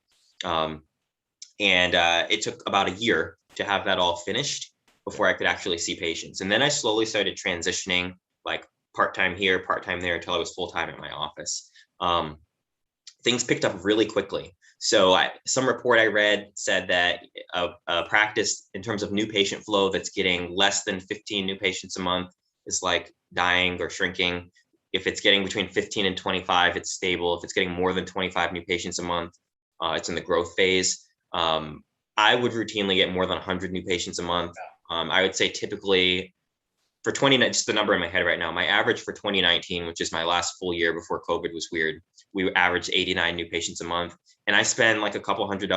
It took about a year to have that all finished before I could actually see patients. And then I slowly started transitioning like part-time here, part-time there until I was full-time at my office. Things picked up really quickly. So some report I read said that a practice in terms of new patient flow that's getting less than 15 new patients a month is like dying or shrinking. If it's getting between 15 and 25, it's stable. If it's getting more than 25 new patients a month, it's in the growth phase. I would routinely get more than 100 new patients a month. I would say typically for 2019, just the number in my head right now, my average for 2019, which is my last full year before COVID was weird, we averaged 89 new patients a month. And I spend like a couple hundred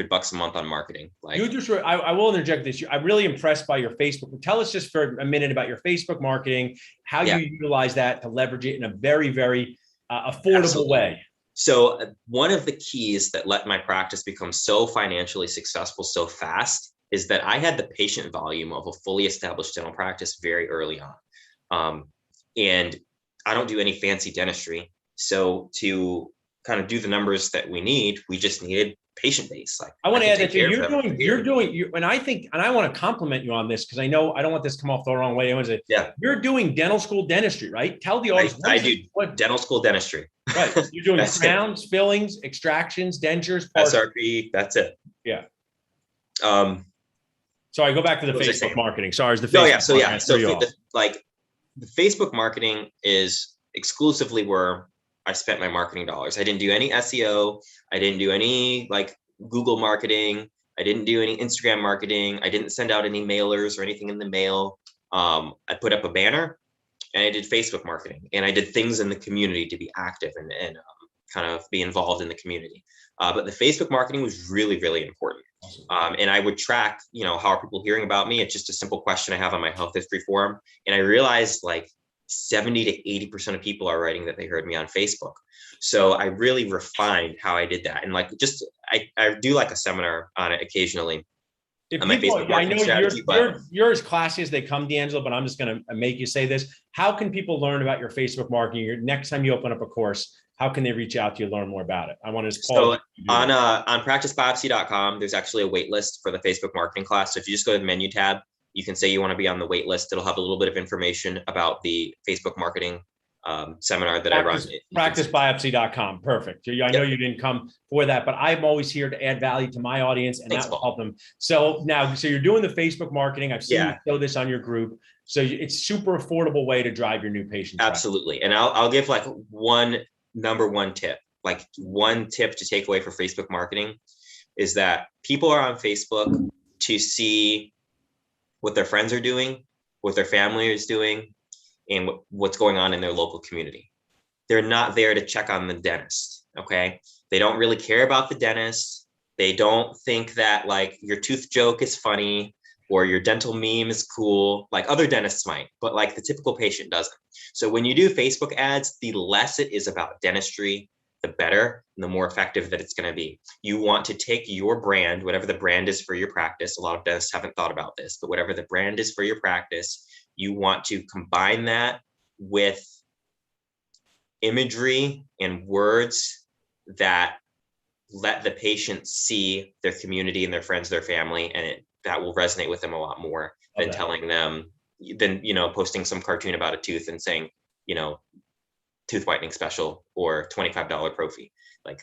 bucks a month on marketing. Like, I will interject this. I'm really impressed by your Facebook. Tell us just for a minute about your Facebook marketing, how you utilize that to leverage it in a very, very affordable way. So one of the keys that let my practice become so financially successful so fast is that I had the patient volume of a fully established dental practice very early on. And I don't do any fancy dentistry. So to kind of do the numbers that we need, we just needed patient base. Like, I want to add that you're doing, and I think, and I want to compliment you on this because I know I don't want this to come off the wrong way. You're doing dental school dentistry, right? Tell the audience. I do dental school dentistry. Right. You're doing crowns, fillings, extractions, dentures, SRP. That's it. Yeah. Sorry, go back to the Facebook marketing. Sorry, the Facebook. So the Facebook marketing is exclusively where I spent my marketing dollars. I didn't do any SEO. I didn't do any like Google marketing. I didn't do any Instagram marketing. I didn't send out any mailers or anything in the mail. I put up a banner and I did Facebook marketing, and I did things in the community to be active and kind of be involved in the community. But the Facebook marketing was really, really important. And I would track, how are people hearing about me? It's just a simple question I have on my health history form. And I realized like 70 to 80% of people are writing that they heard me on Facebook. So I really refined how I did that. And like, I do like a seminar on it occasionally. If people, I know you're as classy as they come, D'Angelo, but I'm just going to make you say this. How can people learn about your Facebook marketing? Next time you open up a course, how can they reach out to you, learn more about it? I want to So on practicebiopsy.com, there's actually a wait list for the Facebook marketing class. So if you just go to the menu tab, you can say you want to be on the wait list. It'll have a little bit of information about the Facebook marketing seminar that I run. Practicebiopsy.com. Perfect. I know you didn't come for that, but I'm always here to add value to my audience, and that will help them. So you're doing the Facebook marketing. I've seen you show this on your group. So it's super affordable way to drive your new patients. Absolutely. And I'll give like number one tip, like one tip to take away for Facebook marketing is that people are on Facebook to see what their friends are doing, what their family is doing, and what's going on in their local community. They're not there to check on the dentist, okay? They don't really care about the dentist. They don't think that like your tooth joke is funny or your dental meme is cool, like other dentists might, but like the typical patient doesn't. So when you do Facebook ads, the less it is about dentistry, the better and the more effective that it's going to be. You want to take your brand, whatever the brand is for your practice. A lot of dentists haven't thought about this, but whatever the brand is for your practice, you want to combine that with imagery and words that let the patient see their community and their friends, their family, and that will resonate with them a lot more than telling them, posting some cartoon about a tooth and saying, tooth whitening special or $25 pro fee. Like,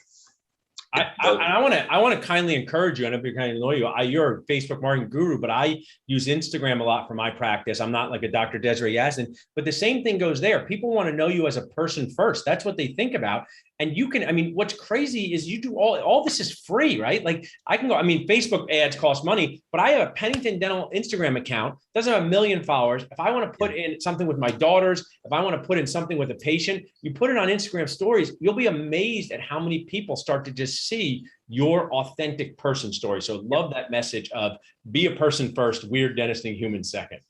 I want to kindly encourage you. I know if kind of know you. You're a Facebook marketing guru, but I use Instagram a lot for my practice. I'm not like a Dr. Desiree Yasmin, but the same thing goes there. People want to know you as a person first. That's what they think about. And you can, what's crazy is you do all this is free, right? Like I can go, Facebook ads cost money, but I have a Pennington Dental Instagram account, doesn't have 1 million followers. If I want to put in something with my daughters, if I want to put in something with a patient, you put it on Instagram stories, you'll be amazed at how many people start to just see your authentic person story. So love that message of be a person first, weird dentisting humans second.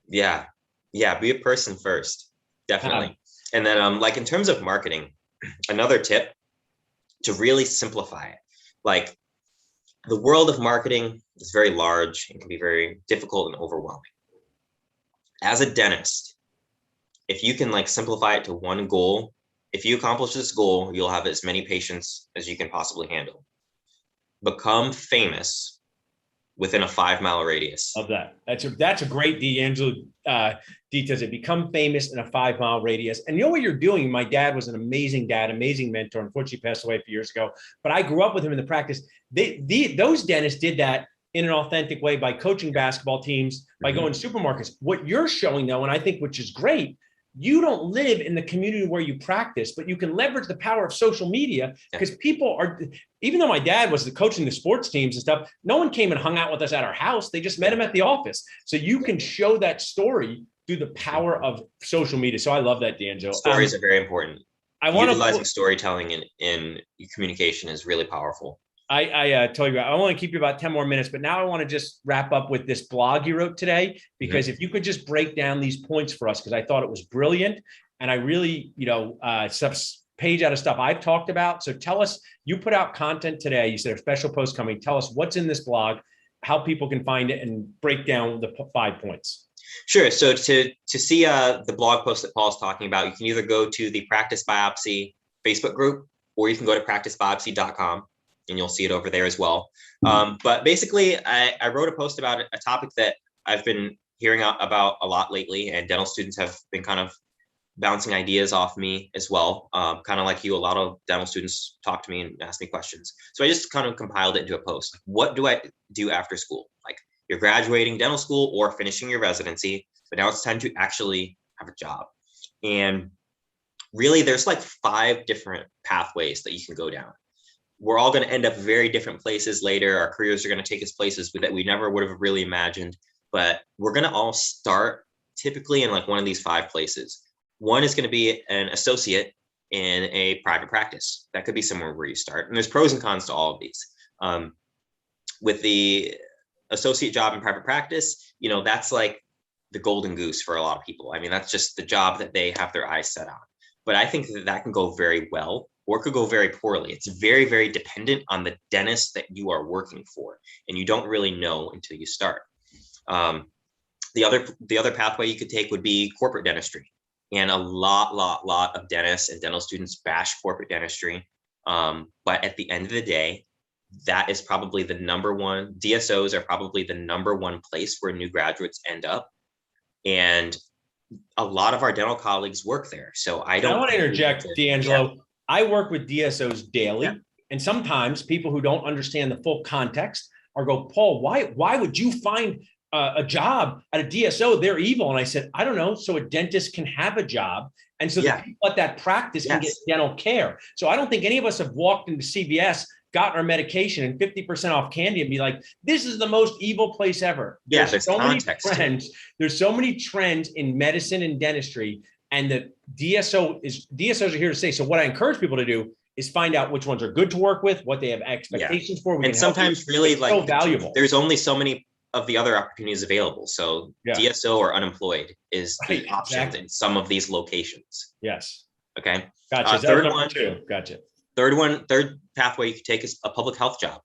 Yeah. Be a person first. Definitely. And then like in terms of marketing, another tip to really simplify it, like the world of marketing is very large and can be very difficult and overwhelming. As a dentist, if you can like simplify it to one goal, if you accomplish this goal, you'll have as many patients as you can possibly handle. Become famous within a 5-mile radius. Of that. That's a great D'Angelo details. It become famous in a 5-mile radius. And you know what you're doing? My dad was an amazing dad, amazing mentor. Unfortunately, he passed away a few years ago. But I grew up with him in the practice. Those dentists did that in an authentic way by coaching basketball teams, by going to supermarkets. What you're showing, though, and I think which is great, you don't live in the community where you practice, but you can leverage the power of social media because people are, even though my dad was coaching the sports teams and stuff, no one came and hung out with us at our house. They just met him at the office. So you can show that story through the power of social media. So I love that, D'Angelo. Stories are very important. I want Utilizing storytelling in communication is really powerful. I told you, I want to keep you about 10 more minutes, but now I want to just wrap up with this blog you wrote today, because if you could just break down these points for us, because I thought it was brilliant. And I really, page out of stuff I've talked about. So tell us, you put out content today. You said a special post coming. Tell us what's in this blog, how people can find it, and break down the 5 points. Sure. So to see the blog post that Paul's talking about, you can either go to the Practice Biopsy Facebook group, or you can go to practicebiopsy.com and you'll see it over there as well. But basically, I wrote a post about a topic that I've been hearing about a lot lately, and dental students have been kind of bouncing ideas off me as well. Kind of like you, a lot of dental students talk to me and ask me questions. So I just kind of compiled it into a post. What do I do after school? Like, you're graduating dental school or finishing your residency, but now it's time to actually have a job. And really, there's like 5 different pathways that you can go down. We're all going to end up very different places later. Our careers are going to take us places that we never would have really imagined, but we're going to all start typically in like one of these 5 places. One is going to be an associate in a private practice. That could be somewhere where you start. And there's pros and cons to all of these. With the associate job in private practice, that's like the golden goose for a lot of people. I mean, that's just the job that they have their eyes set on. But I think that can go very well, or it could go very poorly. It's very, very dependent on the dentist that you are working for, and you don't really know until you start. The other pathway you could take would be corporate dentistry. And a lot of dentists and dental students bash corporate dentistry. But at the end of the day, that is probably the number one. DSOs are probably the number one place where new graduates end up. And a lot of our dental colleagues work there. So I want to interject, D'Angelo. Yeah. I work with DSOs daily. Yeah. And sometimes people who don't understand the full context are go, Paul, why would you find a job at a DSO? They're evil. And I said, I don't know. So a dentist can have a job. And so the people at that practice can get dental care. So I don't think any of us have walked into CVS, gotten our medication and 50% off candy and be like, this is the most evil place ever. There's so many trends. There's so many trends in medicine and dentistry. And the DSOs are here to stay. So what I encourage people to do is find out which ones are good to work with, what they have expectations for. And sometimes really like so valuable. There's only so many of the other opportunities available. So DSO or unemployed is the option in some of these locations. Yes. Okay. Gotcha. Third one. Gotcha. Third pathway you could take is a public health job.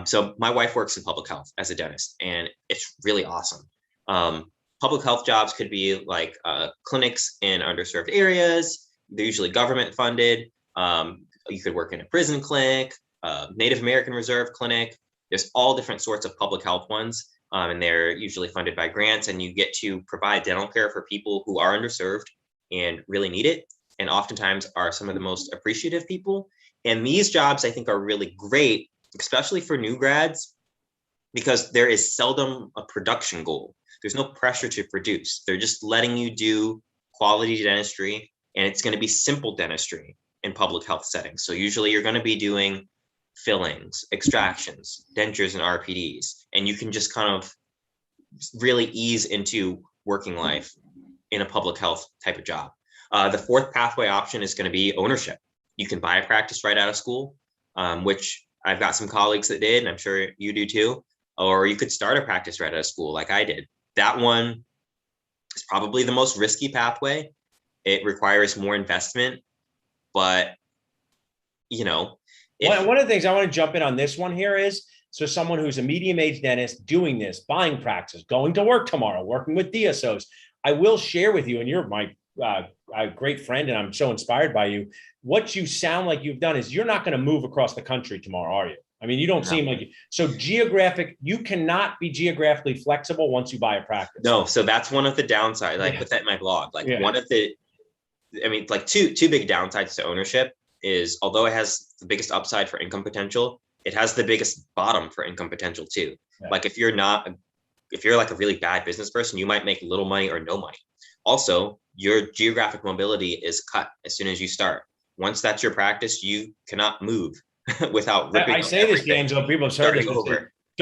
So my wife works in public health as a dentist, and it's really awesome. Public health jobs could be like clinics in underserved areas. They're usually government funded. You could work in a prison clinic, Native American Reserve clinic. There's all different sorts of public health ones, and they're usually funded by grants, and you get to provide dental care for people who are underserved and really need it, and oftentimes are some of the most appreciative people. And these jobs, I think, are really great, especially for new grads, because there is seldom a production goal. There's no pressure to produce. They're just letting you do quality dentistry, and it's going to be simple dentistry in public health settings. So usually you're going to be doing fillings, extractions, dentures, and RPDs, and you can just kind of really ease into working life in a public health type of job. The fourth pathway option is going to be ownership. You can buy a practice right out of school, which I've got some colleagues that did, and I'm sure you do too. Or you could start a practice right out of school like I did. That one is probably the most risky pathway. It requires more investment, but one of the things I want to jump in on this one here is, so someone who's a medium-aged dentist doing this, buying practice, going to work tomorrow, working with DSOs, I will share with you, and you're my great friend, and I'm so inspired by you. What you sound like you've done is you're not going to move across the country tomorrow, are you? I mean, you don't seem like you cannot be geographically flexible once you buy a practice. No, so that's one of the downsides. I put that in my blog. Two big downsides to ownership is, although it has the biggest upside for income potential, it has the biggest bottom for income potential too. Yeah. Like if you're like a really bad business person, you might make little money or no money. Also, your geographic mobility is cut as soon as you start. Once that's your practice, you cannot move without ripping. I say this, D'Angelo, people have heard this.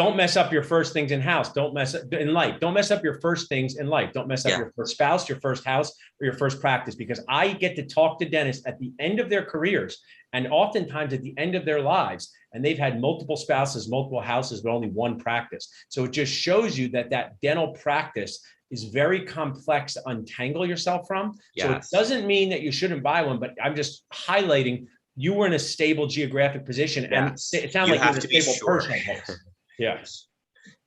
don't mess up your first things in house. Don't mess up in life. Don't mess up your first things in life. Don't mess up your first spouse, your first house, or your first practice, because I get to talk to dentists at the end of their careers and oftentimes at the end of their lives. And they've had multiple spouses, multiple houses, but only one practice. So it just shows you that dental practice is very complex to untangle yourself from. So it doesn't mean that you shouldn't buy one, but I'm just highlighting you were in a stable geographic position. And it sounds like you were a stable personal place. Yes.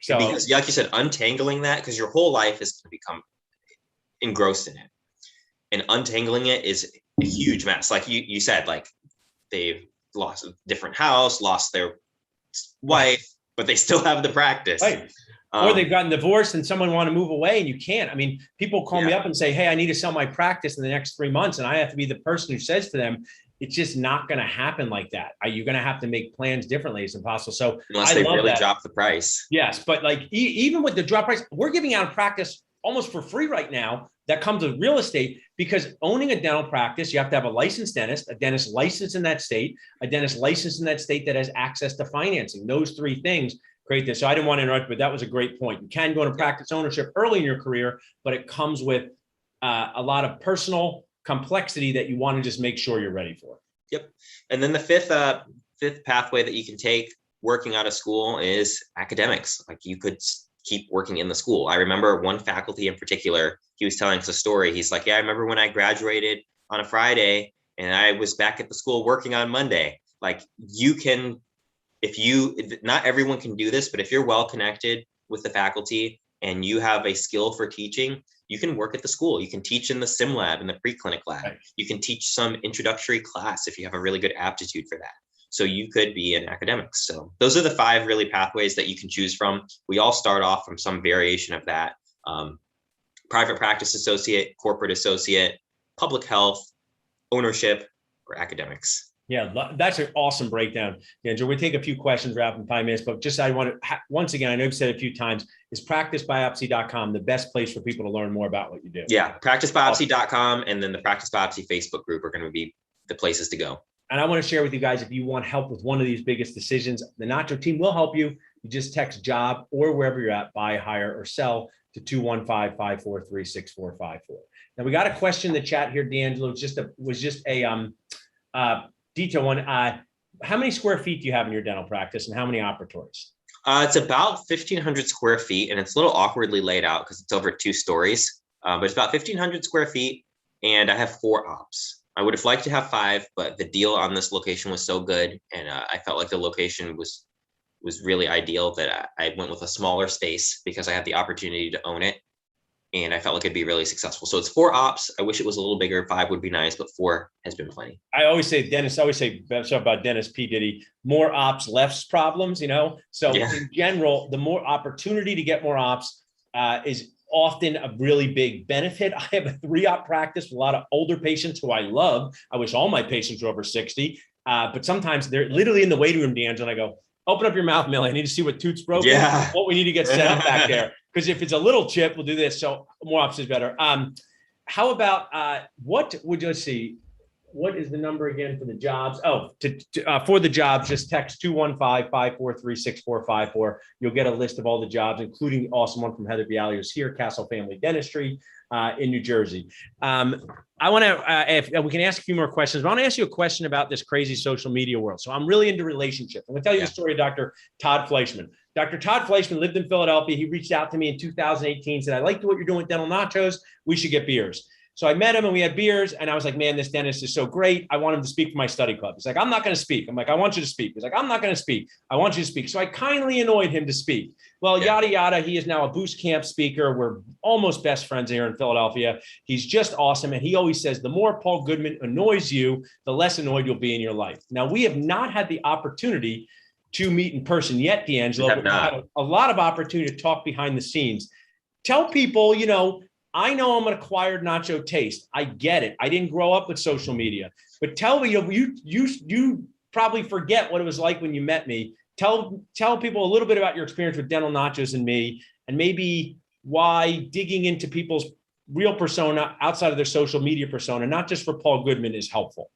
So because, like you said, untangling that, because your whole life is going to become engrossed in it, and untangling it is a huge mess. Like you said, like they've lost a different house, lost their wife, but they still have the practice. Right. Or they've gotten divorced and someone want to move away and you can't. I mean, people call me up and say, hey, I need to sell my practice in the next 3 months. And I have to be the person who says to them, it's just not going to happen like that. You're going to have to make plans differently. It's impossible. So unless they really drop the price. Yes. But like even with the drop price, we're giving out a practice almost for free right now that comes with real estate, because owning a dental practice, you have to have a licensed dentist, a dentist licensed in that state, a dentist licensed in that state that has access to financing. Those three things create this. So I didn't want to interrupt, but that was a great point. You can go into practice ownership early in your career, but it comes with a lot of personal complexity that you want to just make sure you're ready for. Yep. And then the fifth pathway that you can take working out of school is academics. Like you could keep working in the school. I remember one faculty in particular, he was telling us a story. He's like, yeah, I remember when I graduated on a Friday and I was back at the school working on Monday. Like you can, not everyone can do this, but if you're well connected with the faculty and you have a skill for teaching, you can work at the school. You can teach in the sim lab, in the pre-clinic lab. Right. You can teach some introductory class if you have a really good aptitude for that. So you could be in academics. So those are the 5 really pathways that you can choose from. We all start off from some variation of that. Private practice associate, corporate associate, public health, ownership, or academics. Yeah, that's an awesome breakdown, Andrew. We'll take a few questions, wrap in 5 minutes, but just I want to, once again, I know you've said it a few times, is practicebiopsy.com the best place for people to learn more about what you do? Yeah, practicebiopsy.com and then the Practice Biopsy Facebook group are going to be the places to go. And I want to share with you guys, if you want help with one of these biggest decisions, the Nacho team will help you. You just text job or wherever you're at, buy, hire, or sell to 215-543-6454. Now we got a question in the chat here, D'Angelo. Was just a detail one. How many square feet do you have in your dental practice and how many operatories? It's about 1,500 square feet, and it's a little awkwardly laid out because it's over 2 stories, but it's about 1,500 square feet, and I have 4 ops. I would have liked to have 5, but the deal on this location was so good, and I felt like the location was really ideal that I went with a smaller space because I had the opportunity to own it, and I felt like it'd be really successful. So it's 4 ops. I wish it was a little bigger. 5 would be nice, but 4 has been plenty. I always say about Dennis P. Diddy, more ops, less problems, So in general, the more opportunity to get more ops is often a really big benefit. I have a 3-op practice with a lot of older patients who I love. I wish all my patients were over 60, but sometimes they're literally in the waiting room, D'Angelo, and I go, open up your mouth, Millie. I need to see what tooth's broken, what we need to get set up back there. Because if it's a little chip, we'll do this. So more ops is better. How about what is the number again for the jobs? Oh, for the jobs, just text 215-543-6454. You'll get a list of all the jobs, including the awesome one from Heather Bialy, who's here, Castle Family Dentistry in New Jersey. I want to, if we can ask a few more questions, but I want to ask you a question about this crazy social media world. So I'm really into relationships. I'm going to tell you the story of Dr. Todd Fleischman. Dr. Todd Fleischman lived in Philadelphia. He reached out to me in 2018, said, I liked what you're doing with Dental Nachos. We should get beers. So I met him and we had beers and I was like, man, this dentist is so great. I want him to speak for my study club. He's like, I'm not going to speak. I'm like, I want you to speak. He's like, I'm not going to speak. I want you to speak. So I kindly annoyed him to speak. Well, yada, yada. He is now a Boost Camp speaker. We're almost best friends here in Philadelphia. He's just awesome. And he always says, the more Paul Goodman annoys you, the less annoyed you'll be in your life. Now, we have not had the opportunity to meet in person yet, D'Angelo, but we have a lot of opportunity to talk behind the scenes. Tell people, I know I'm an acquired nacho taste. I get it. I didn't grow up with social media, but tell me, you probably forget what it was like when you met me. Tell people a little bit about your experience with Dental Nachos and me, and maybe why digging into people's real persona outside of their social media persona, not just for Paul Goodman, is helpful.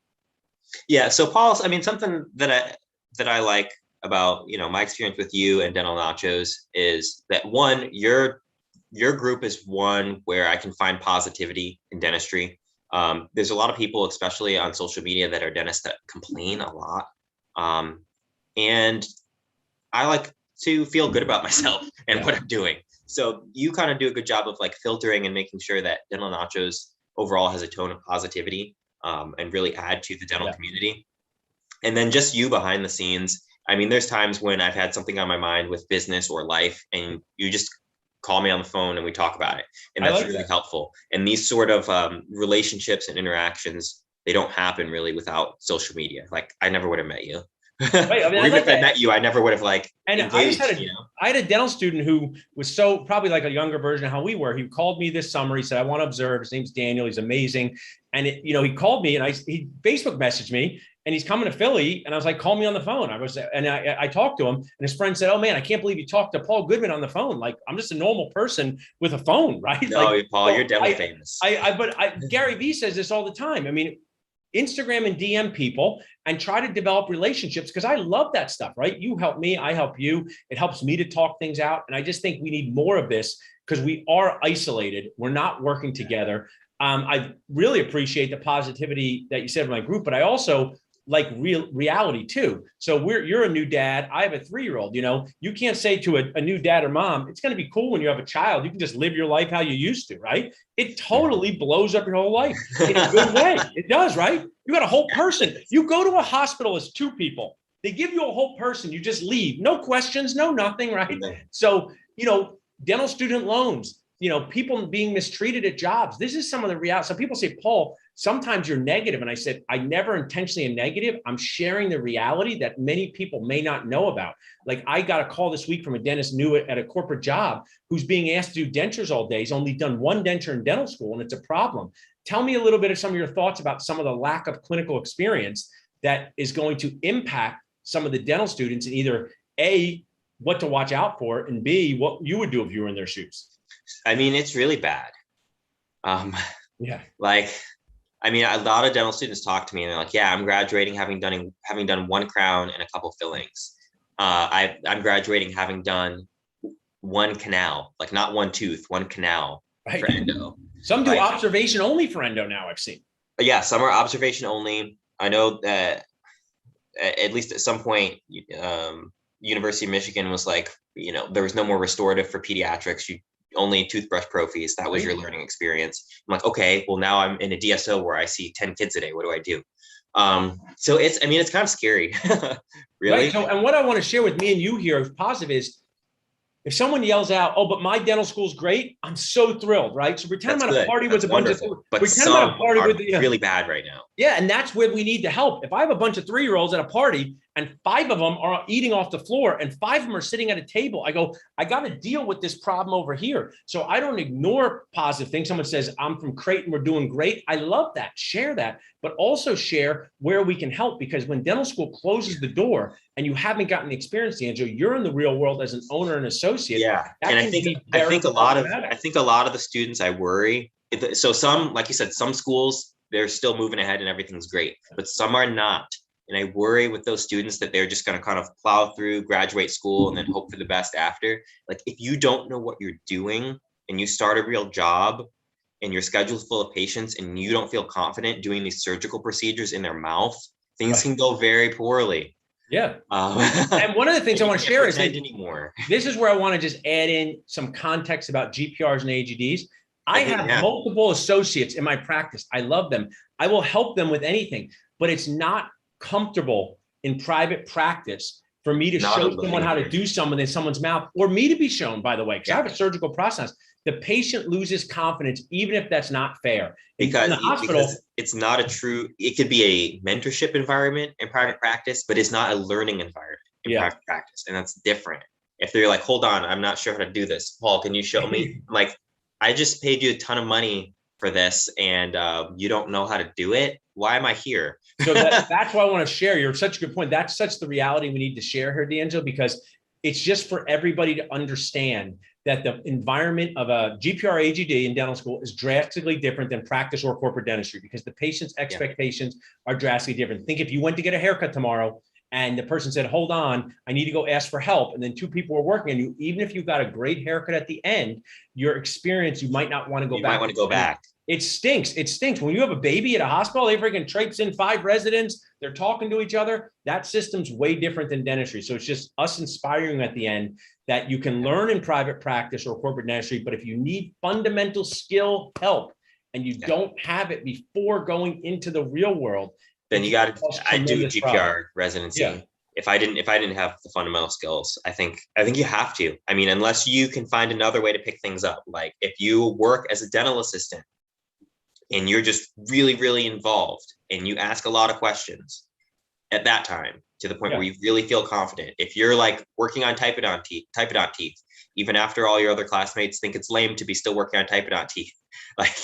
Yeah. So Paul's, something that I like about, my experience with you and Dental Nachos is that one, your group is one where I can find positivity in dentistry. There's a lot of people, especially on social media, that are dentists that complain a lot. And I like to feel good about myself and what I'm doing. So you kind of do a good job of like filtering and making sure that Dental Nachos overall has a tone of positivity, and really add to the dental community. And then just you behind the scenes. I mean, there's times when I've had something on my mind with business or life, and you just call me on the phone and we talk about it. And that's really helpful. And these sort of relationships and interactions, they don't happen really without social media. Like I never would have met you. Right. I mean, even if I met you, I never would have like engaged, I had a dental student who was so probably like a younger version of how we were. He called me this summer. He said, I want to observe. His name's Daniel. He's amazing. And he called me and he Facebook messaged me and he's coming to Philly. And I was like, call me on the phone. I talked to him and his friend said, oh man, I can't believe you talked to Paul Goodman on the phone. Like I'm just a normal person with a phone, right? No, like, Paul, you're definitely famous. But Gary Vee says this all the time. I mean, Instagram and DM people and try to develop relationships because I love that stuff, right? You help me, I help you. It helps me to talk things out. And I just think we need more of this because we are isolated. We're not working together. I really appreciate the positivity that you said in my group, but I also like reality too. So you're a new dad. I have a 3-year-old, you can't say to a new dad or mom, it's going to be cool when you have a child. You can just live your life how you used to, right? It totally blows up your whole life in a good way. It does, right? You got a whole person. You go to a hospital as 2 people. They give you a whole person. You just leave. No questions, no nothing, right? So, dental student loans, people being mistreated at jobs. This is some of the reality. So people say, Paul, sometimes you're negative. And I said, I never intentionally am negative. I'm sharing the reality that many people may not know about. Like I got a call this week from a dentist new at a corporate job who's being asked to do dentures all day. He's only done 1 denture in dental school and it's a problem. Tell me a little bit of some of your thoughts about some of the lack of clinical experience that is going to impact some of the dental students and either A, what to watch out for, and B, what you would do if you were in their shoes. I mean, it's really bad. A lot of dental students talk to me and they're like, yeah, I'm graduating having done 1 crown and a couple fillings. I'm graduating having done 1 canal, like not 1 tooth, 1 canal for endo. Some do observation only for endo now, I've seen. Yeah, some are observation only. I know that at least at some point, University of Michigan was like, there was no more restorative for pediatrics. You only toothbrush prophies. That was your learning experience. I'm like, okay, well now I'm in a DSO where I see 10 kids a day. What do I do? So it's kind of scary. Really. Right. So, and what I want to share with me and you here is positive is if someone yells out, oh, but my dental school's great, I'm so thrilled, right? So pretend I'm at a party with a bunch of, but some are really bad right now. Yeah, and that's where we need to help. If I have a bunch of 3-year-olds at a party and 5 of them are eating off the floor and 5 of them are sitting at a table, I go, I got to deal with this problem over here. So I don't ignore positive things. Someone says, I'm from Creighton, we're doing great. I love that. Share that, but also share where we can help because when dental school closes the door and you haven't gotten the experience, D'Angelo, you're in the real world as an owner and associate. Yeah, and I think a lot of the students I worry. So some, like you said, some schools, they're still moving ahead and everything's great, but some are not. And I worry with those students that they're just going to kind of plow through, graduate school, and then hope for the best after. Like if you don't know what you're doing and you start a real job and your schedule's full of patients and you don't feel confident doing these surgical procedures in their mouth, things can go very poorly. Yeah. And one of the things I want to share is that anymore. This is where I want to just add in some context about GPRs and AGDs. I have multiple associates in my practice. I love them. I will help them with anything, but it's not comfortable in private practice for me to show someone how to do something in someone's mouth or me to be shown, by the way, because I have a surgical process. The patient loses confidence, even if that's not fair. Because in the hospital, because it's not it could be a mentorship environment in private practice, but it's not a learning environment in private practice. And that's different. If they're like, hold on, I'm not sure how to do this. Paul, can you show me? I'm like, I just paid you a ton of money for this and you don't know how to do it. Why am I here? So that's why I want to share. You're such a good point. That's such the reality we need to share here, D'Angelo, because it's just for everybody to understand that the environment of a GPR AGD in dental school is drastically different than practice or corporate dentistry because the patient's expectations are drastically different. Think if you went to get a haircut tomorrow and the person said, hold on, I need to go ask for help. And then two people were working on you. Even if you got a great haircut at the end, your experience, you might not want to go You back. might want to go back. It stinks. It stinks. When you have a baby at a hospital, they freaking traipse in 5 residents. They're talking to each other. That system's way different than dentistry. So it's just us inspiring at the end that you can learn in private practice or corporate dentistry. But if you need fundamental skill help and you don't have it before going into the real world, then you got to, I do GPR residency. Yeah. If I didn't have the fundamental skills, I think you have to. I mean, unless you can find another way to pick things up. Like if you work as a dental assistant and you're just really, really involved and you ask a lot of questions at that time to the point where you really feel confident. If you're like working on Typodont teeth, even after all your other classmates think it's lame to be still working on Typodont teeth. Like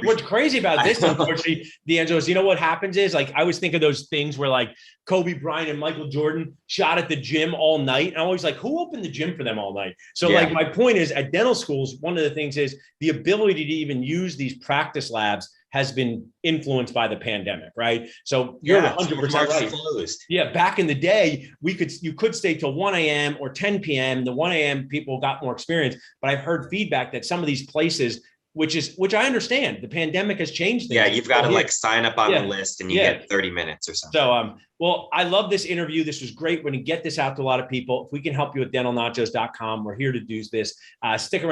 what's crazy about this, unfortunately, D'Angelo, is, you know what happens is, like, I always think of those things where like Kobe Bryant and Michael Jordan shot at the gym all night. And I'm always like, who opened the gym for them all night? So like my point is, at dental schools, one of the things is the ability to even use these practice labs has been influenced by the pandemic, right? So you're 100% right. Closed. Yeah, back in the day, you could stay till 1 a.m. or 10 p.m. The 1 a.m. people got more experience, but I've heard feedback that some of these places, which I understand, the pandemic has changed things. Yeah, you've got to like sign up on the list and you get 30 minutes or something. So, well, I love this interview. This was great. We're going to get this out to a lot of people. If we can help you at dentalnachos.com, we're here to do this. Stick around.